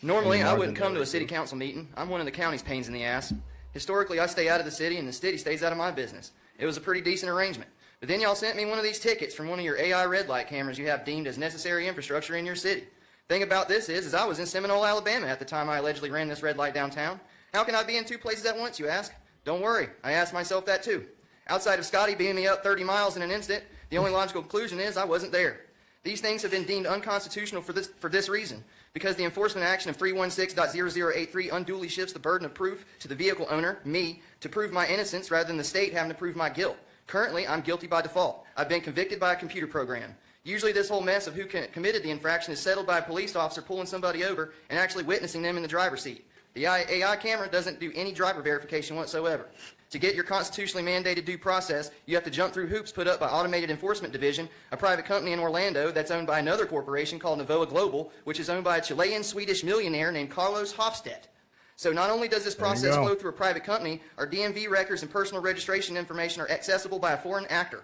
L: Normally, I wouldn't come to a city council meeting. I'm one of the county's pains in the ass. Historically, I stay out of the city, and the city stays out of my business. It was a pretty decent arrangement. But then y'all sent me one of these tickets from one of your AI red light cameras you have deemed as necessary infrastructure in your city. Thing about this is I was in Seminole, Alabama at the time I allegedly ran this red light downtown. How can I be in two places at once, you ask? Don't worry, I asked myself that too. Outside of Scotty beaming me up 30 miles in an instant, the only logical conclusion is I wasn't there. These things have been deemed unconstitutional for this reason, because the enforcement action of 316.0083 unduly shifts the burden of proof to the vehicle owner, me, to prove my innocence rather than the state having to prove my guilt. Currently, I'm guilty by default. I've been convicted by a computer program. Usually this whole mess of who committed the infraction is settled by a police officer pulling somebody over and actually witnessing them in the driver's seat. The AI camera doesn't do any driver verification whatsoever. To get your constitutionally mandated due process, you have to jump through hoops put up by Automated Enforcement Division, a private company in Orlando that's owned by another corporation called Novoa Global, which is owned by a Chilean-Swedish millionaire named Carlos Hofstedt. So not only does this process flow through a private company, our DMV records and personal registration information are accessible by a foreign actor.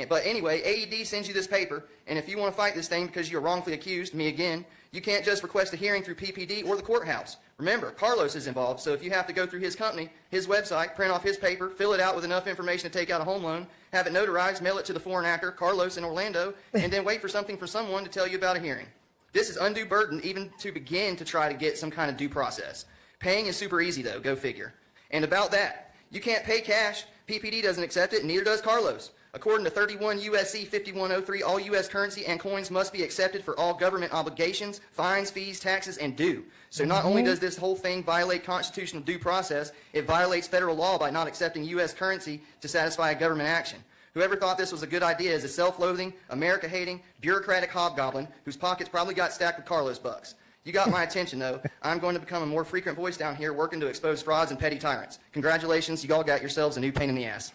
L: But anyway, AED sends you this paper, and if you want to fight this thing because you're wrongfully accused, me again, you can't just request a hearing through PPD or the courthouse. Remember, Carlos is involved, so if you have to go through his company, his website, print off his paper, fill it out with enough information to take out a home loan, have it notarized, mail it to the foreign actor, Carlos in Orlando, and then wait for something from someone to tell you about a hearing. This is undue burden even to begin to try to get some kind of due process. Paying is super easy, though, go figure. And about that, you can't pay cash, PPD doesn't accept it, and neither does Carlos. According to 31 U.S.C. 5103, all U.S. currency and coins must be accepted for all government obligations, fines, fees, taxes, and due. So not only does this whole thing violate constitutional due process, it violates federal law by not accepting U.S. currency to satisfy a government action. Whoever thought this was a good idea is a self-loathing, America-hating, bureaucratic hobgoblin whose pockets probably got stacked with Carlos bucks. You got my attention, though. I'm going to become a more frequent voice down here working to expose frauds and petty tyrants. Congratulations, you all got yourselves a new pain in the ass.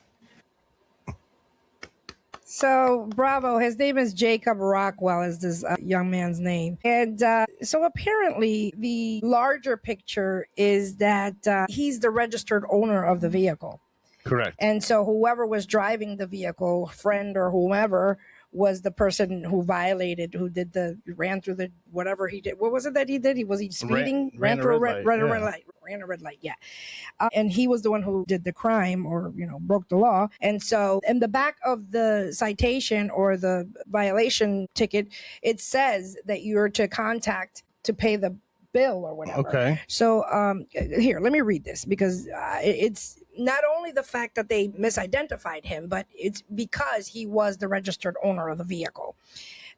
B: So, bravo. His name is Jacob Rockwell, is this young man's name. And so apparently the larger picture is that he's the registered owner of the vehicle.
A: Correct.
B: And so whoever was driving the vehicle, friend or whomever, was the person who violated, who ran through the, whatever he did. What was it that he did? Was he speeding? Ran through a red light. Yeah. And he was the one who did the crime or, broke the law. And so in the back of the citation or the violation ticket, it says that you're to contact to pay the bill or whatever.
A: Okay.
B: So here, let me read this because it's not only the fact that they misidentified him, but it's because he was the registered owner of the vehicle.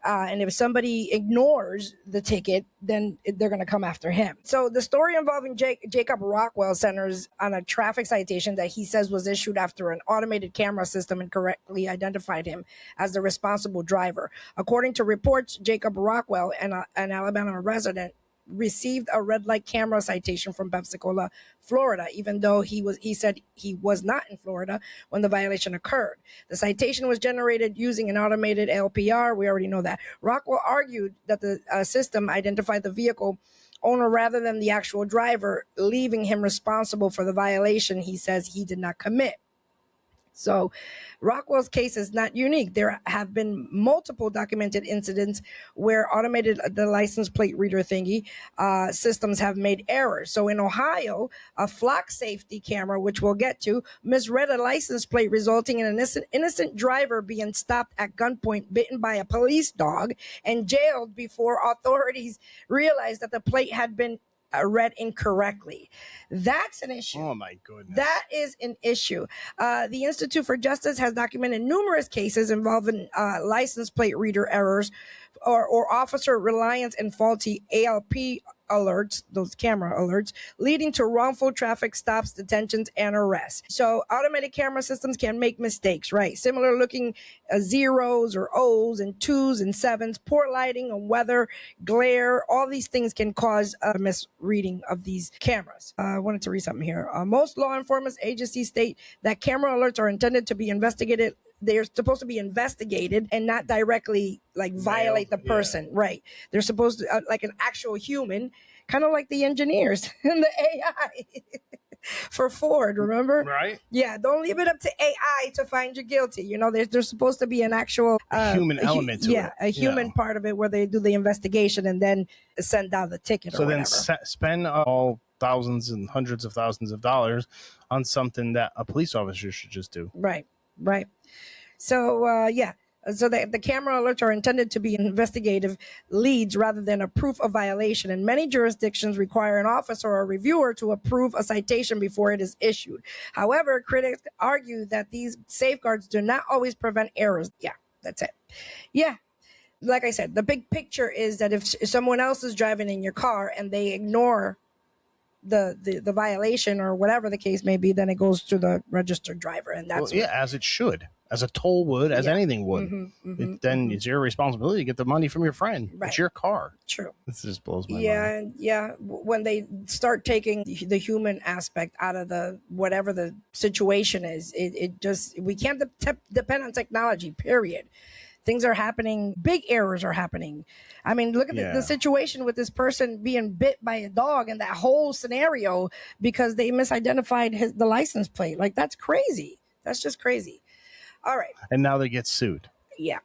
B: And if somebody ignores the ticket, then they're going to come after him. So the story involving Jacob Rockwell centers on a traffic citation that he says was issued after an automated camera system incorrectly identified him as the responsible driver. According to reports, Jacob Rockwell, an Alabama resident, received a red light camera citation from Pensacola, Florida, even though he said he was not in Florida when the violation occurred. The citation was generated using an automated ALPR. We already know that. Rockwell argued that the system identified the vehicle owner rather than the actual driver, leaving him responsible for the violation he says he did not commit. So Rockwell's case is not unique. There have been multiple documented incidents where the license plate reader thingy systems have made errors. So in Ohio, a flock safety camera, which we'll get to, misread a license plate, resulting in an innocent driver being stopped at gunpoint, bitten by a police dog, and jailed before authorities realized that the plate had been read incorrectly. That's an issue.
A: Oh my goodness.
B: That is an issue. The Institute for Justice has documented numerous cases involving license plate reader errors or officer reliance and faulty ALP alerts, those camera alerts, leading to wrongful traffic stops, detentions, and arrests. So automated camera systems can make mistakes, right? Similar looking zeros or O's and 2s and 7s, poor lighting and weather, glare, all these things can cause a misreading of these cameras. I wanted to read something here. Most law enforcement agencies state that camera alerts are intended to be investigated. They're supposed to be investigated and not directly violate the person. Yeah. Right. They're supposed to, like an actual human, kind of like the engineers and the AI for Ford, remember?
A: Right.
B: Yeah. Don't leave it up to AI to find you guilty. There's supposed to be an actual
A: human element to it.
B: Yeah. A human part of it where they do the investigation and then send down the ticket.
A: So
B: or
A: then
B: spend
A: all thousands and hundreds of thousands of dollars on something that a police officer should just do.
B: Right. Right. So, So the camera alerts are intended to be investigative leads rather than a proof of violation. And many jurisdictions require an officer or a reviewer to approve a citation before it is issued. However, critics argue that these safeguards do not always prevent errors. Yeah, that's it. Yeah. Like I said, the big picture is that if someone else is driving in your car and they ignore the violation or whatever the case may be, then it goes to the registered driver. And that's
A: as it should. As a toll would, as anything would. Then it's your responsibility to get the money from your friend. Right. It's your car.
B: True.
A: This just blows my mind.
B: Yeah. When they start taking the human aspect out of the whatever the situation is, it just, we can't depend on technology, period. Things are happening. Big errors are happening. I mean, look at the situation with this person being bit by a dog and that whole scenario because they misidentified the license plate. Like, that's crazy. That's just crazy. All right.
A: And now they get sued.
B: Yeah.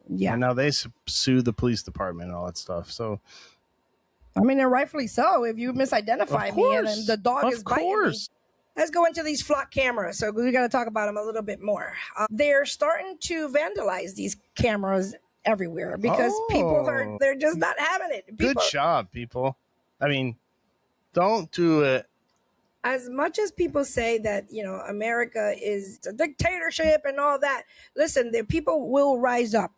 A: And now they sue the police department and all that stuff. So,
B: I mean, and rightfully so. If you misidentify me and then the dog is biting me. Let's go into these flock cameras. So we got to talk about them a little bit more. They're starting to vandalize these cameras everywhere because they're just not having it.
A: Good job, people. I mean, don't do it.
B: As much as people say that, America is a dictatorship and all that, listen, the people will rise up.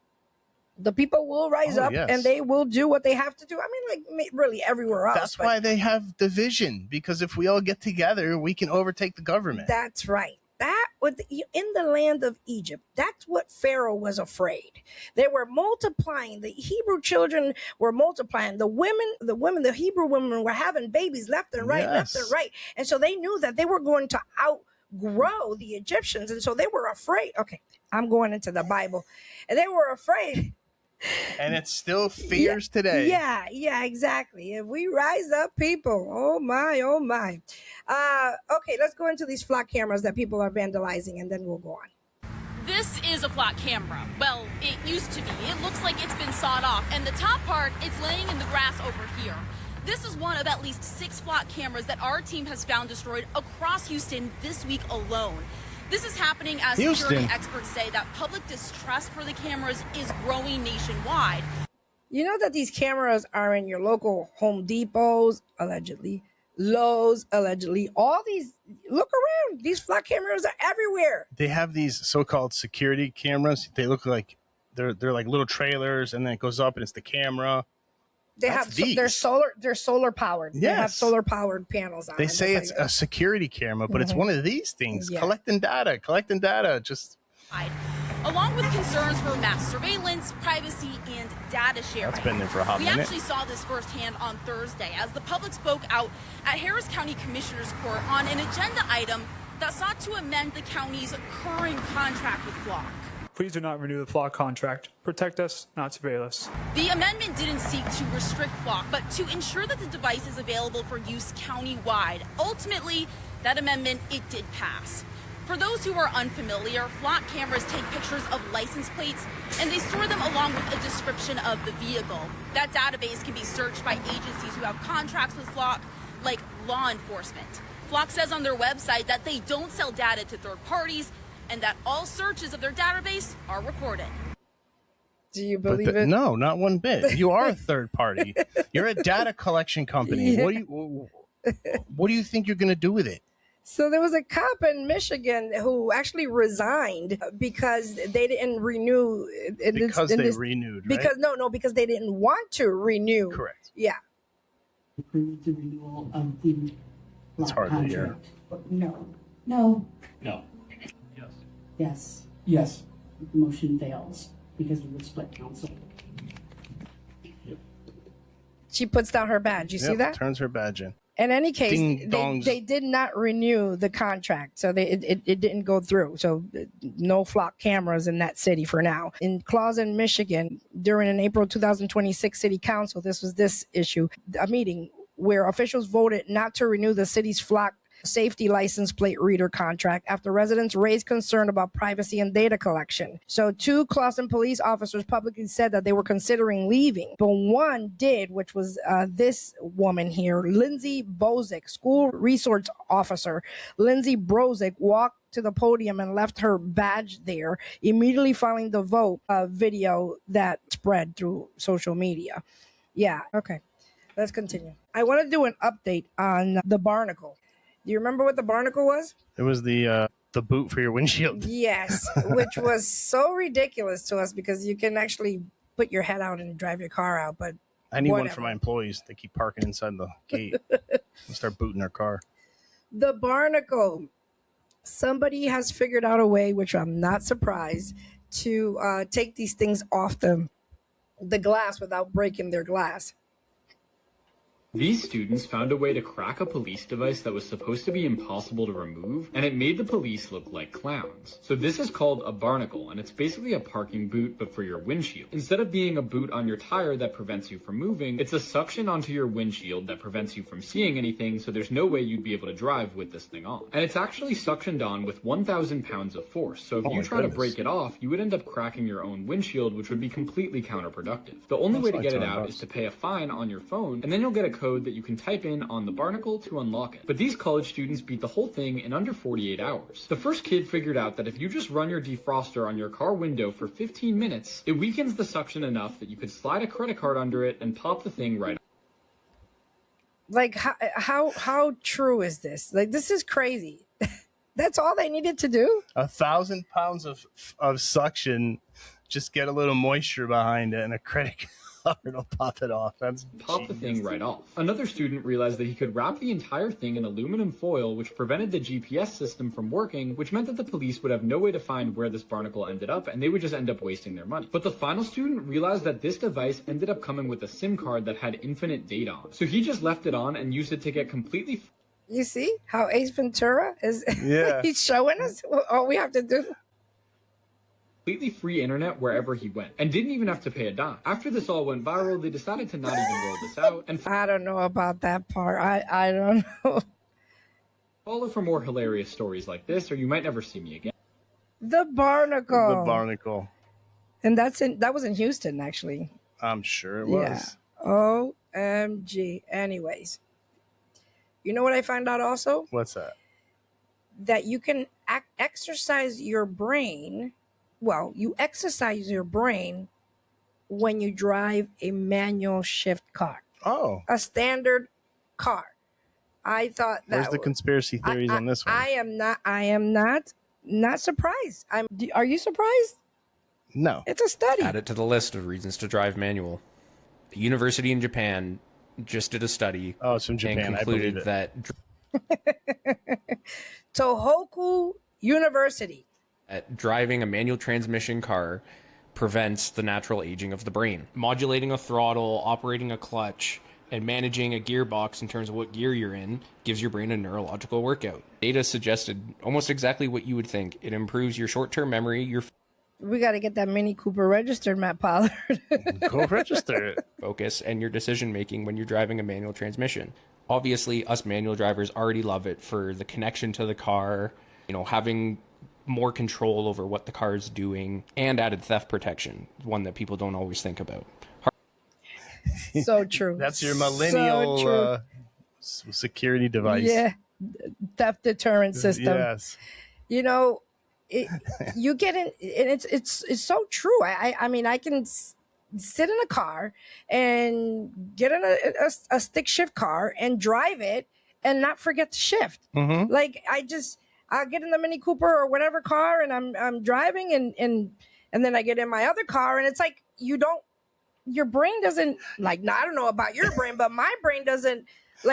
B: The people will rise up and they will do what they have to do. I mean, like really everywhere else.
A: That's why they have division, because if we all get together, we can overtake the government.
B: That's right. In the land of Egypt, that's what Pharaoh was afraid. They were multiplying. The Hebrew children were multiplying. The Hebrew women were having babies left and right, left and right. And so they knew that they were going to outgrow the Egyptians. And so they were afraid. Okay, I'm going into the Bible. And they were afraid.
A: And it still fears today.
B: Yeah, exactly. If we rise up, people, oh my. Okay, let's go into these flock cameras that people are vandalizing, and then we'll go on.
M: This is a flock camera. Well, it used to be. It looks like it's been sawed off, and the top part, it's laying in the grass over here. This is one of at least 6 flock cameras that our team has found destroyed across Houston this week alone. This is happening as security experts say that public distrust for the cameras is growing nationwide.
B: You know that these cameras are in your local Home Depots, allegedly, Lowe's, allegedly. All these, look around. These flock cameras are everywhere.
A: They have these so-called security cameras. They look like they're like little trailers, and then it goes up and it's the camera.
B: They're solar powered.
A: Yes.
B: They have solar powered panels on.
A: They say it's a security camera, but it's one of these things collecting data. Just
M: along with concerns for mass surveillance, privacy, and data sharing.
A: That's been there for a hot minute.
M: We actually saw this firsthand on Thursday as the public spoke out at Harris County Commissioner's Court on an agenda item that sought to amend the county's current contract with Flock.
N: Please do not renew the Flock contract. Protect us, not surveil us.
M: The amendment didn't seek to restrict Flock, but to ensure that the device is available for use countywide. Ultimately, that amendment, it did pass. For those who are unfamiliar, Flock cameras take pictures of license plates and they store them along with a description of the vehicle. That database can be searched by agencies who have contracts with Flock, like law enforcement. Flock says on their website that they don't sell data to third parties and that all searches of their database are recorded.
B: Do you believe it?
A: No, not one bit. You are a third party. You're a data collection company.
B: Yeah.
A: What do you think you're going to do with it?
B: So there was a cop in Michigan who actually resigned because they didn't renew.
A: Because they renewed, right?
B: Because they didn't want to renew.
A: Correct.
B: Yeah.
O: Approve the renewal of the
A: It's hard to hear.
O: No. Yes. The motion fails because of the split council.
B: She puts down her badge. You see that?
A: Turns her badge in.
B: In any case, they did not renew the contract, so it didn't go through. So no Flock cameras in that city for now. In Clawson, Michigan, during an April 2026 city council, this issue, a meeting where officials voted not to renew the city's Flock safety license plate reader contract after residents raised concern about privacy and data collection. So 2 Clawson police officers publicly said that they were considering leaving, but one did, which was this woman here, Lindsay Bozick, school resource officer. Lindsay Bozick walked to the podium and left her badge there, immediately following the vote video that spread through social media. Yeah, okay. Let's continue. I want to do an update on the Barnacle. Do you remember what the Barnacle was?
A: It was the boot for your windshield.
B: Yes, which was so ridiculous to us because you can actually put your head out and drive your car out. But
A: I need
B: whatever.
A: one for my employees. They keep parking inside the gate and start booting their car.
B: The Barnacle. Somebody has figured out a way, which I'm not surprised, to take these things off the glass without breaking their glass.
P: These students found a way to crack a police device that was supposed to be impossible to remove, and it made the police look like clowns. So this is called a barnacle, and it's basically a parking boot, but for your windshield. Instead of being a boot on your tire that prevents you from moving, it's a suction onto your windshield that prevents you from seeing anything, so there's no way you'd be able to drive with this thing on. And it's actually suctioned on with 1,000 pounds of force, so if you try to break it off, you would end up cracking your own windshield, which would be completely counterproductive. The only way to get it out is to pay a fine on your phone, and then you'll get a code that you can type in on the barnacle to unlock it. But these college students beat the whole thing in under 48 hours. The first kid figured out that if you just run your defroster on your car window for 15 minutes, it weakens the suction enough that you could slide a credit card under it and pop the thing right.
B: Like, how true is this? Like, this is crazy. That's all they needed to do?
A: 1,000 pounds of suction, just get a little moisture behind it and a credit card will pop it off. That's
P: pop the thing right off. Another student realized that he could wrap the entire thing in aluminum foil, which prevented the GPS system from working, which meant that the police would have no way to find where this barnacle ended up, and they would just end up wasting their money. But the final student realized that this device ended up coming with a SIM card that had infinite data on. So he just left it on and used it to get completely...
B: You see how Ace Ventura is?
A: Yeah.
B: He's showing us all we have to do.
P: Completely free internet wherever he went, and didn't even have to pay a dime. After this all went viral, they decided to not even roll this out. And
B: I don't know about that part. I don't know.
P: Follow for more hilarious stories like this, or you might never see me again.
B: The Barnacle.
A: The Barnacle.
B: And that was in Houston, actually.
A: I'm sure it was.
B: Yeah. OMG. Anyways. You know what I found out also?
A: What's that?
B: That you can exercise your brain. Well, you exercise your brain when you drive a manual shift car.
A: Oh.
B: A standard car. I thought that.
A: Where's the conspiracy theories on this one?
B: I am not surprised. Are you surprised?
A: No.
B: It's a study.
Q: Add it to the list of reasons to drive manual. A university in Japan just did a study.
A: Oh, it's from Japan.
Q: And concluded that
B: Tohoku University.
Q: Driving a manual transmission car prevents the natural aging of the brain. Modulating a throttle, operating a clutch, and managing a gearbox in terms of what gear you're in gives your brain a neurological workout. Data suggested almost exactly what you would think. It improves your short-term memory,
B: We got to get that Mini Cooper registered, Matt Pollard.
A: Go register it.
Q: Focus, and your decision-making when you're driving a manual transmission. Obviously, us manual drivers already love it for the connection to the car, having more control over what the car is doing, and added theft protection, one that people don't always think about.
B: So true.
A: That's your millennial security device.
B: Yeah. Theft deterrent system.
A: Yes.
B: You get in, and it's so true. I mean, I can sit in a car and get in a stick shift car and drive it and not forget to shift.
A: Mm-hmm.
B: Like I'll get in the Mini Cooper or whatever car and I'm driving and then I get in my other car and it's like your brain doesn't I don't know about your brain, but my brain doesn't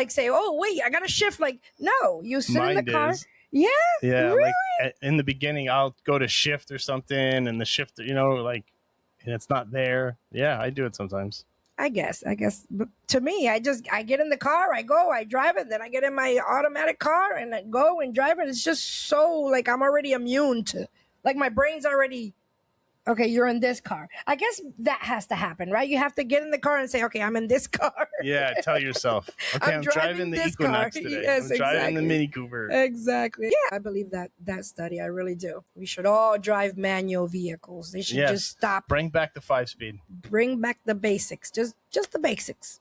B: say, oh wait, I gotta shift. No, you sit in the car. Yeah.
A: Yeah.
B: Really?
A: Like in the beginning, I'll go to shift or something and the shift, and it's not there. Yeah, I do it sometimes.
B: I guess. But to me, I get in the car, I go, I drive it, then I get in my automatic car and I go and drive it. It's just so I'm already immune to, my brain's already Okay, you're in this car. I guess that has to happen, right? You have to get in the car and say, okay, I'm in this car.
A: Yeah, tell yourself. Okay, I'm driving the Equinox today.
B: Yes,
A: I'm driving the Mini Cooper.
B: Exactly. Yeah, I believe that study. I really do. We should all drive manual vehicles. They should just stop.
A: Bring back the 5-speed.
B: Bring back the basics. Just the basics.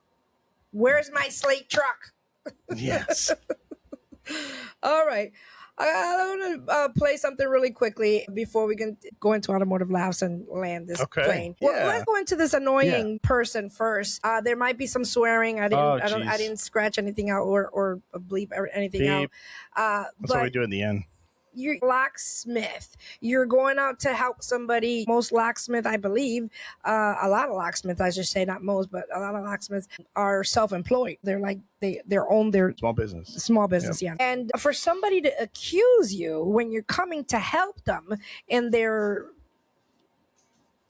B: Where's my slate truck?
A: Yes.
B: All right. I want to play something really quickly before we can go into automotive laughs and land this plane. Well, let's go into this annoying person first. There might be some swearing. I didn't scratch anything out or bleep anything out.
A: That's what we do at the end.
B: You're a locksmith. You're going out to help somebody. Most locksmith, I believe, a lot of locksmiths, I should say, not most, but a lot of locksmiths are self-employed. They're like, they're own their
A: small business.
B: Small business, yeah. And for somebody to accuse you when you're coming to help them in their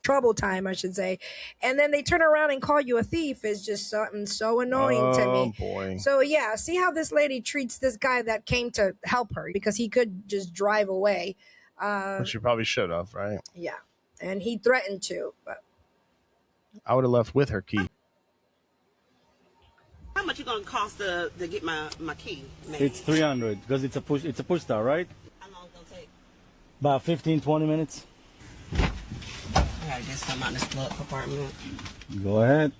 B: trouble time, I should say, and then they turn around and call you a thief is just something so annoying to me.
A: Boy.
B: So yeah, see how this lady treats this guy that came to help her, because he could just drive away.
A: Which you probably should have, right?
B: Yeah, and he threatened to, but
A: I would have left with her key.
R: How much you gonna cost to get my key?
S: It's 300 because it's a push start, right?
R: How long it's gonna take?
S: About 15-20 minutes.
R: I gotta get some out of this glove compartment.
S: Go ahead.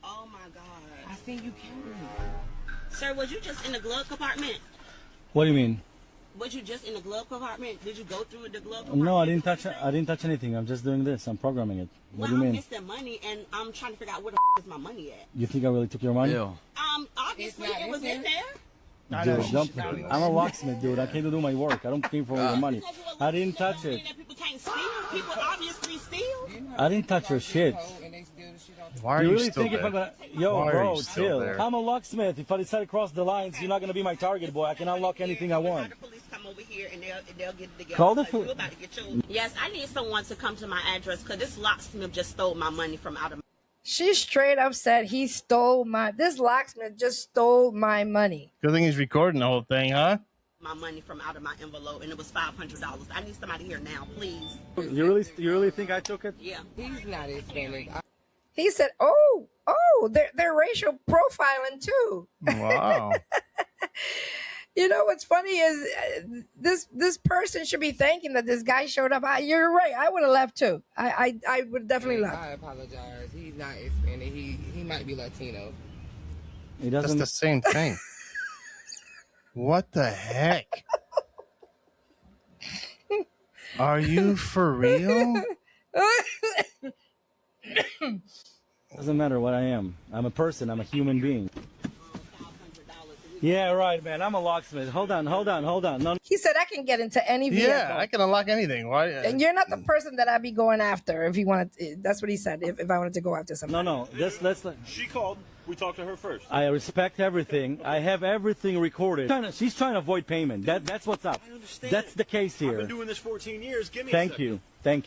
R: Oh my God! I think you can. Sir, was you just in the glove compartment?
S: What do you mean?
R: Was you just in the glove compartment? Did you go through the glove compartment?
S: No, I didn't touch anything. I'm just doing this. I'm programming it. What do you mean?
R: I'm missing money, and I'm trying to figure out where the is my money at.
S: You think I really took your money?
Q: Ew.
R: Obviously it was in there.
S: Dude, I'm a locksmith, dude. I came to do my work. I don't came for your money. I didn't touch it.
R: People can't steal. People obviously steal.
S: I didn't touch your shit.
A: Why are you
S: really
A: still
S: think
A: there?
S: if I'm Yo,
A: Why
S: bro,
A: are you still
S: chill.
A: there?
S: I'm a locksmith. If I decide to cross the lines, you're not gonna be my target, boy. I can unlock anything I want.
R: Come over here and they'll get it together.
S: Call the
R: You're about to get your... Yes, I need someone to come to my address because this locksmith just stole my money from out of.
B: she straight up said this locksmith just stole my money.
A: Good thing he's recording the whole thing, huh?
R: My money from out of my envelope, and it was $500. I need somebody here now, please.
S: You really think I took it?
R: Yeah. He's not Hispanic.
B: He said, "Oh, they're racial profiling too."
A: Wow.
B: You know what's funny is this person should be thanking that this guy showed up. You're right. I would have left too. I would definitely left.
T: I apologize. He's not Hispanic. He might be Latino.
S: He doesn't.
A: That's the same thing. What the heck? Are you for real?
S: Doesn't matter what I am. I'm a person. I'm a human being. Yeah, right, man. I'm a locksmith. Hold on. No.
B: He said I can get into any vehicle.
A: Yeah, I can unlock anything. Why?
B: And you're not the person that I'd be going after if you wanted. That's what he said. If I wanted to go after somebody.
S: No. Let's.
U: She called. We talked to her first.
S: I respect everything. I have everything recorded. She's trying to avoid payment. That's what's up.
U: I understand.
S: That's the case here.
U: I've been doing this 14 years. Give me a
S: Thank
U: second.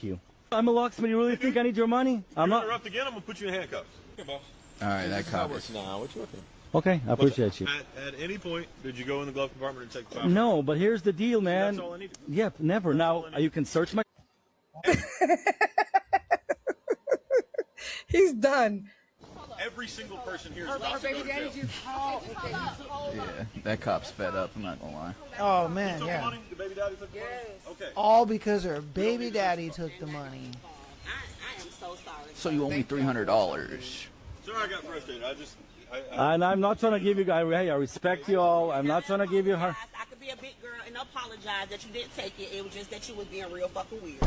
S: you. I'm a locksmith. You really think I need your money? I'm not.
U: Interrupt again. I'm gonna put you in handcuffs. Okay, boss.
Q: All right, that covers.
U: Now, what you looking?
S: Okay, I appreciate you.
U: At any point, did you go in the glove compartment and take the $500?
S: No, but here's the deal, man.
U: That's all I need.
S: Yep, never. Now you can search my.
B: He's done.
U: Every single person here is
Q: Yeah, that cop's fed up. I'm not gonna lie.
V: Oh man,
U: took
V: yeah.
U: the money? The baby daddy took the money? Okay.
V: All because her baby daddy took the money.
R: I am so sorry.
Q: So you owe me $300.
U: Sorry, I got frustrated.
S: And I'm not trying to give you guys. Hey, I respect you all. I'm not trying to give you her.
R: I could be a big girl and apologize that you didn't take it. It was just that you was being real fucking weird.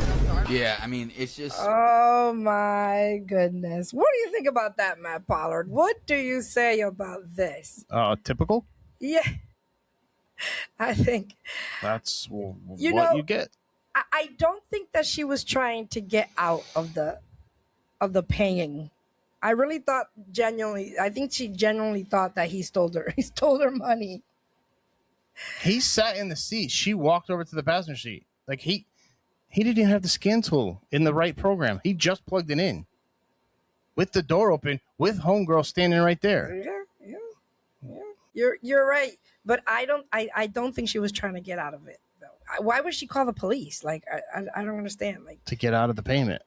Q: Yeah, I mean, it's just.
B: Oh my goodness. What do you think about that, Matt Pollard? What do you say about this?
A: Typical?
B: Yeah. I think
A: That's what you get.
B: I don't think that she was trying to get out of the paying. I really thought I think she genuinely thought that he stole her money.
A: He sat in the seat. She walked over to the passenger seat. Like he didn't even have the scan tool in the right program. He just plugged it in with the door open, with homegirl standing right there.
B: Yeah. You're right, but I don't think she was trying to get out of it though. why would she call the police? Like, I don't understand. Like,
A: to get out of the payment.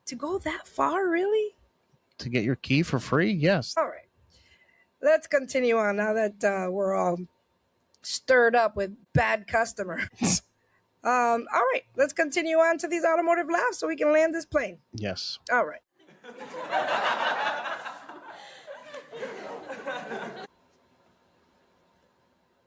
B: To go that far, really?
A: To get your key for free? Yes.
B: All right. Let's continue on now that we're all stirred up with bad customers. All right. Let's continue on to these automotive laughs so we can land this plane.
A: Yes.
B: All right.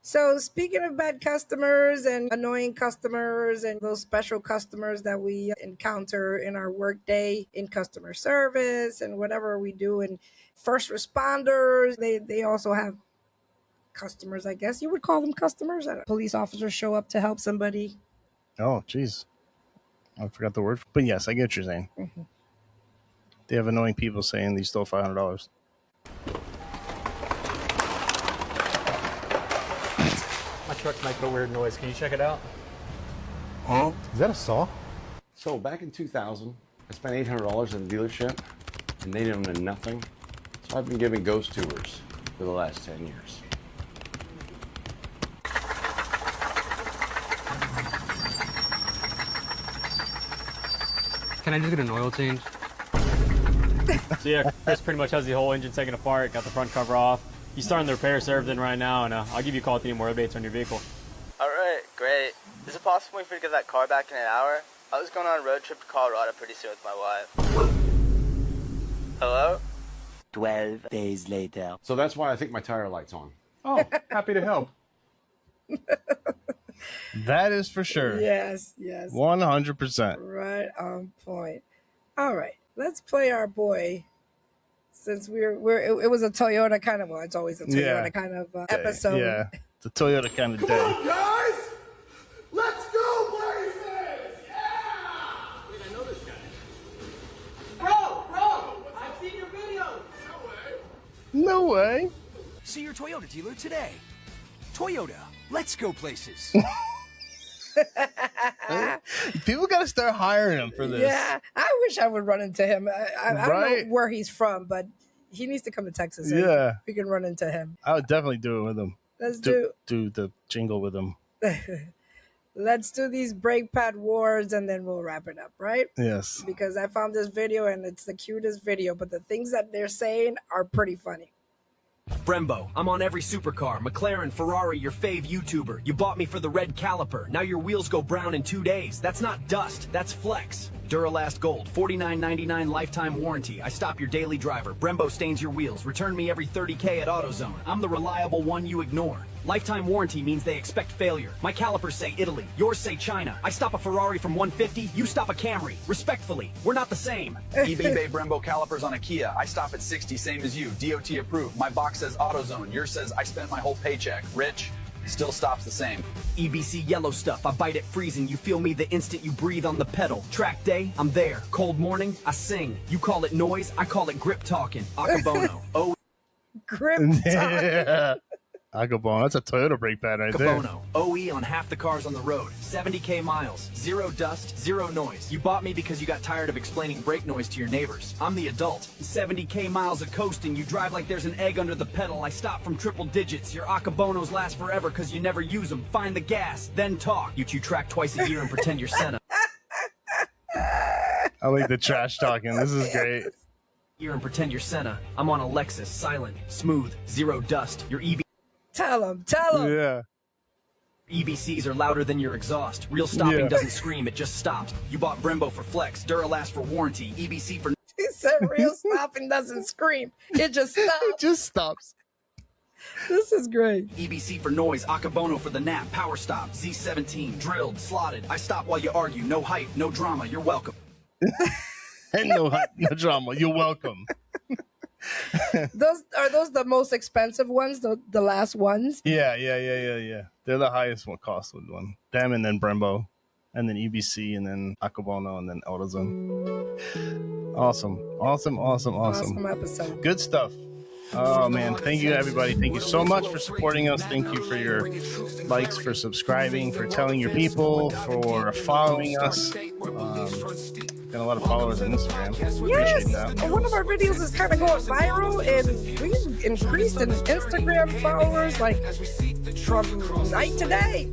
B: So speaking of bad customers and annoying customers and those special customers that we encounter in our workday in customer service and whatever we do, and first responders, they also have customers, I guess you would call them customers. Police officers show up to help somebody.
A: Oh, geez. I forgot the word. But yes, I get what you're saying.
B: Mm-hmm.
A: They have annoying people saying they stole $500.
C: My truck's making a weird noise. Can you check it out?
D: Huh?
C: Is that a saw?
D: So back in 2000, I spent $800 in the dealership, and they didn't know nothing. So I've been giving ghost tours for the last 10 years.
C: Can I just get an oil change? So yeah, Chris pretty much has the whole engine taken apart, got the front cover off. He's starting the repair serve in right now, and I'll give you a call if you need more updates on your vehicle.
W: All right, great. Is it possible for you to get that car back in an hour? I was going on a road trip to Colorado pretty soon with my wife. Hello?
D: 12 days later. So that's why I think my tire light's on.
C: Oh, happy to help.
A: That is for sure.
B: Yes.
A: 100%.
B: Right on point. All right, let's play our boy. Since it was a Toyota kind of, well, it's always a Toyota kind of episode.
A: Yeah, it's a Toyota kind of day.
E: Come on, guys! Let's go, places! Yeah! Wait, I know this guy.
X: Bro, I've seen your videos.
A: No way.
Y: See your Toyota dealer today. Toyota, let's go places.
A: People got to start hiring him for this.
B: Yeah, I wish I would run into him. I don't know where he's from, but he needs to come to Texas.
A: Yeah.
B: We can run into him.
A: I would definitely do it with him.
B: Let's
A: do the jingle with him.
B: Let's do these brake pad wars and then we'll wrap it up, right?
A: Yes.
B: Because I found this video and it's the cutest video, but the things that they're saying are pretty funny.
Y: Brembo, I'm on every supercar. McLaren, Ferrari, your fave YouTuber. You bought me for the red caliper. Now your wheels go brown in 2 days. That's not dust, that's flex. Duralast Gold, $49.99 lifetime warranty. I stop your daily driver. Brembo stains your wheels. Return me every 30K at AutoZone. I'm the reliable one you ignore. Lifetime warranty means they expect failure. My calipers say Italy, yours say China. I stop a Ferrari from 150, you stop a Camry. Respectfully, we're not the same.
Z: eBay Brembo calipers on a Kia. I stop at 60, same as you. DOT approved. My box says AutoZone. Yours says I spent my whole paycheck. Rich, still stops the same.
Y: EBC yellow stuff, I bite it freezing. You feel me the instant you breathe on the pedal. Track day, I'm there. Cold morning, I sing. You call it noise, I call it grip talking. Akabono. Oh,
B: grip talking.
A: Yeah. Akabono, that's a Toyota brake pad right there.
Y: Akabono, OE on half the cars on the road. 70K miles, zero dust, zero noise. You bought me because you got tired of explaining brake noise to your neighbors. I'm the adult. 70K miles of coasting, you drive like there's an egg under the pedal. I stop from triple digits. Your Akabonos last forever because you never use them. Find the gas, then talk. You chew track twice a year and pretend you're Senna.
A: I like the trash talking. This is great.
Y: Here and pretend you're Senna. I'm on a Lexus, silent, smooth, zero dust. Your EB.
B: Tell him.
A: Yeah.
Y: EBCs are louder than your exhaust. Real stopping doesn't scream, it just stops. You bought Brembo for flex, Duralast for warranty, EBC for...
B: He said real stopping doesn't scream. It just stops.
A: It just stops.
B: This is great.
Y: EBC for noise, Akabono for the nap, power stop, Z17, drilled, slotted. I stop while you argue, no hype, no drama, you're welcome.
A: And no drama, you're welcome.
B: Those the most expensive ones, the last ones?
A: Yeah. They're the highest cost one. Them and then Brembo, and then EBC, and then Akabono, and then AutoZone. Awesome
B: episode.
A: Good stuff. Oh man, thank you everybody. Thank you so much for supporting us. Thank you for your likes, for subscribing, for telling your people, for following us. Got a lot of followers on Instagram.
B: Yes, one of our videos is kind of going viral, and we've increased in Instagram followers like from night to day.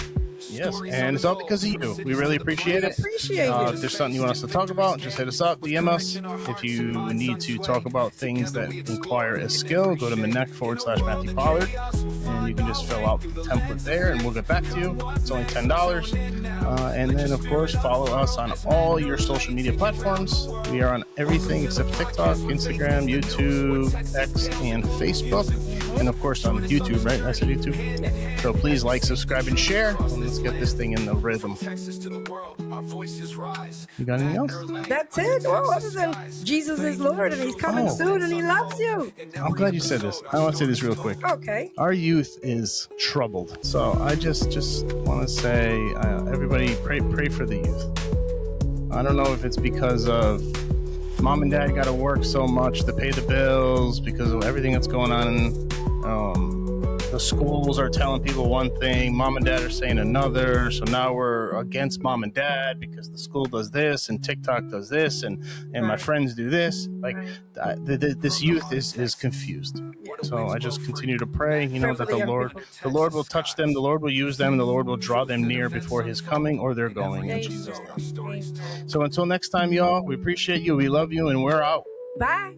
A: Yes, and it's all because of you. We really appreciate it.
B: Appreciate it.
A: If there's something you want us to talk about, just hit us up, DM us. If you need to talk about things that require a skill, go to Manek/Matthew Pollard, and you can just fill out the template there, and we'll get back to you. It's only $10. And then, of course, follow us on all your social media platforms. We are on everything except TikTok, Instagram, YouTube, X, and Facebook. And, of course, on YouTube, right? I said YouTube. So please like, subscribe, and share. And let's get this thing in the rhythm. You got anything else?
B: That's it. Well, other than Jesus is Lord and he's coming soon and he loves you.
A: I'm glad you said this. I want to say this real quick.
B: Okay.
A: Our youth is troubled. So I just want to say, everybody pray for the youth. I don't know if it's because of mom and dad got to work so much to pay the bills because of everything that's going on. The schools are telling people one thing, mom and dad are saying another. So now we're against mom and dad because the school does this and TikTok does this and my friends do this. Like this youth is confused. So I just continue to pray, that the Lord will touch them, the Lord will use them, and the Lord will draw them near before His coming or their going in Jesus' name. So until next time, y'all, we appreciate you, we love you, and we're out.
B: Bye.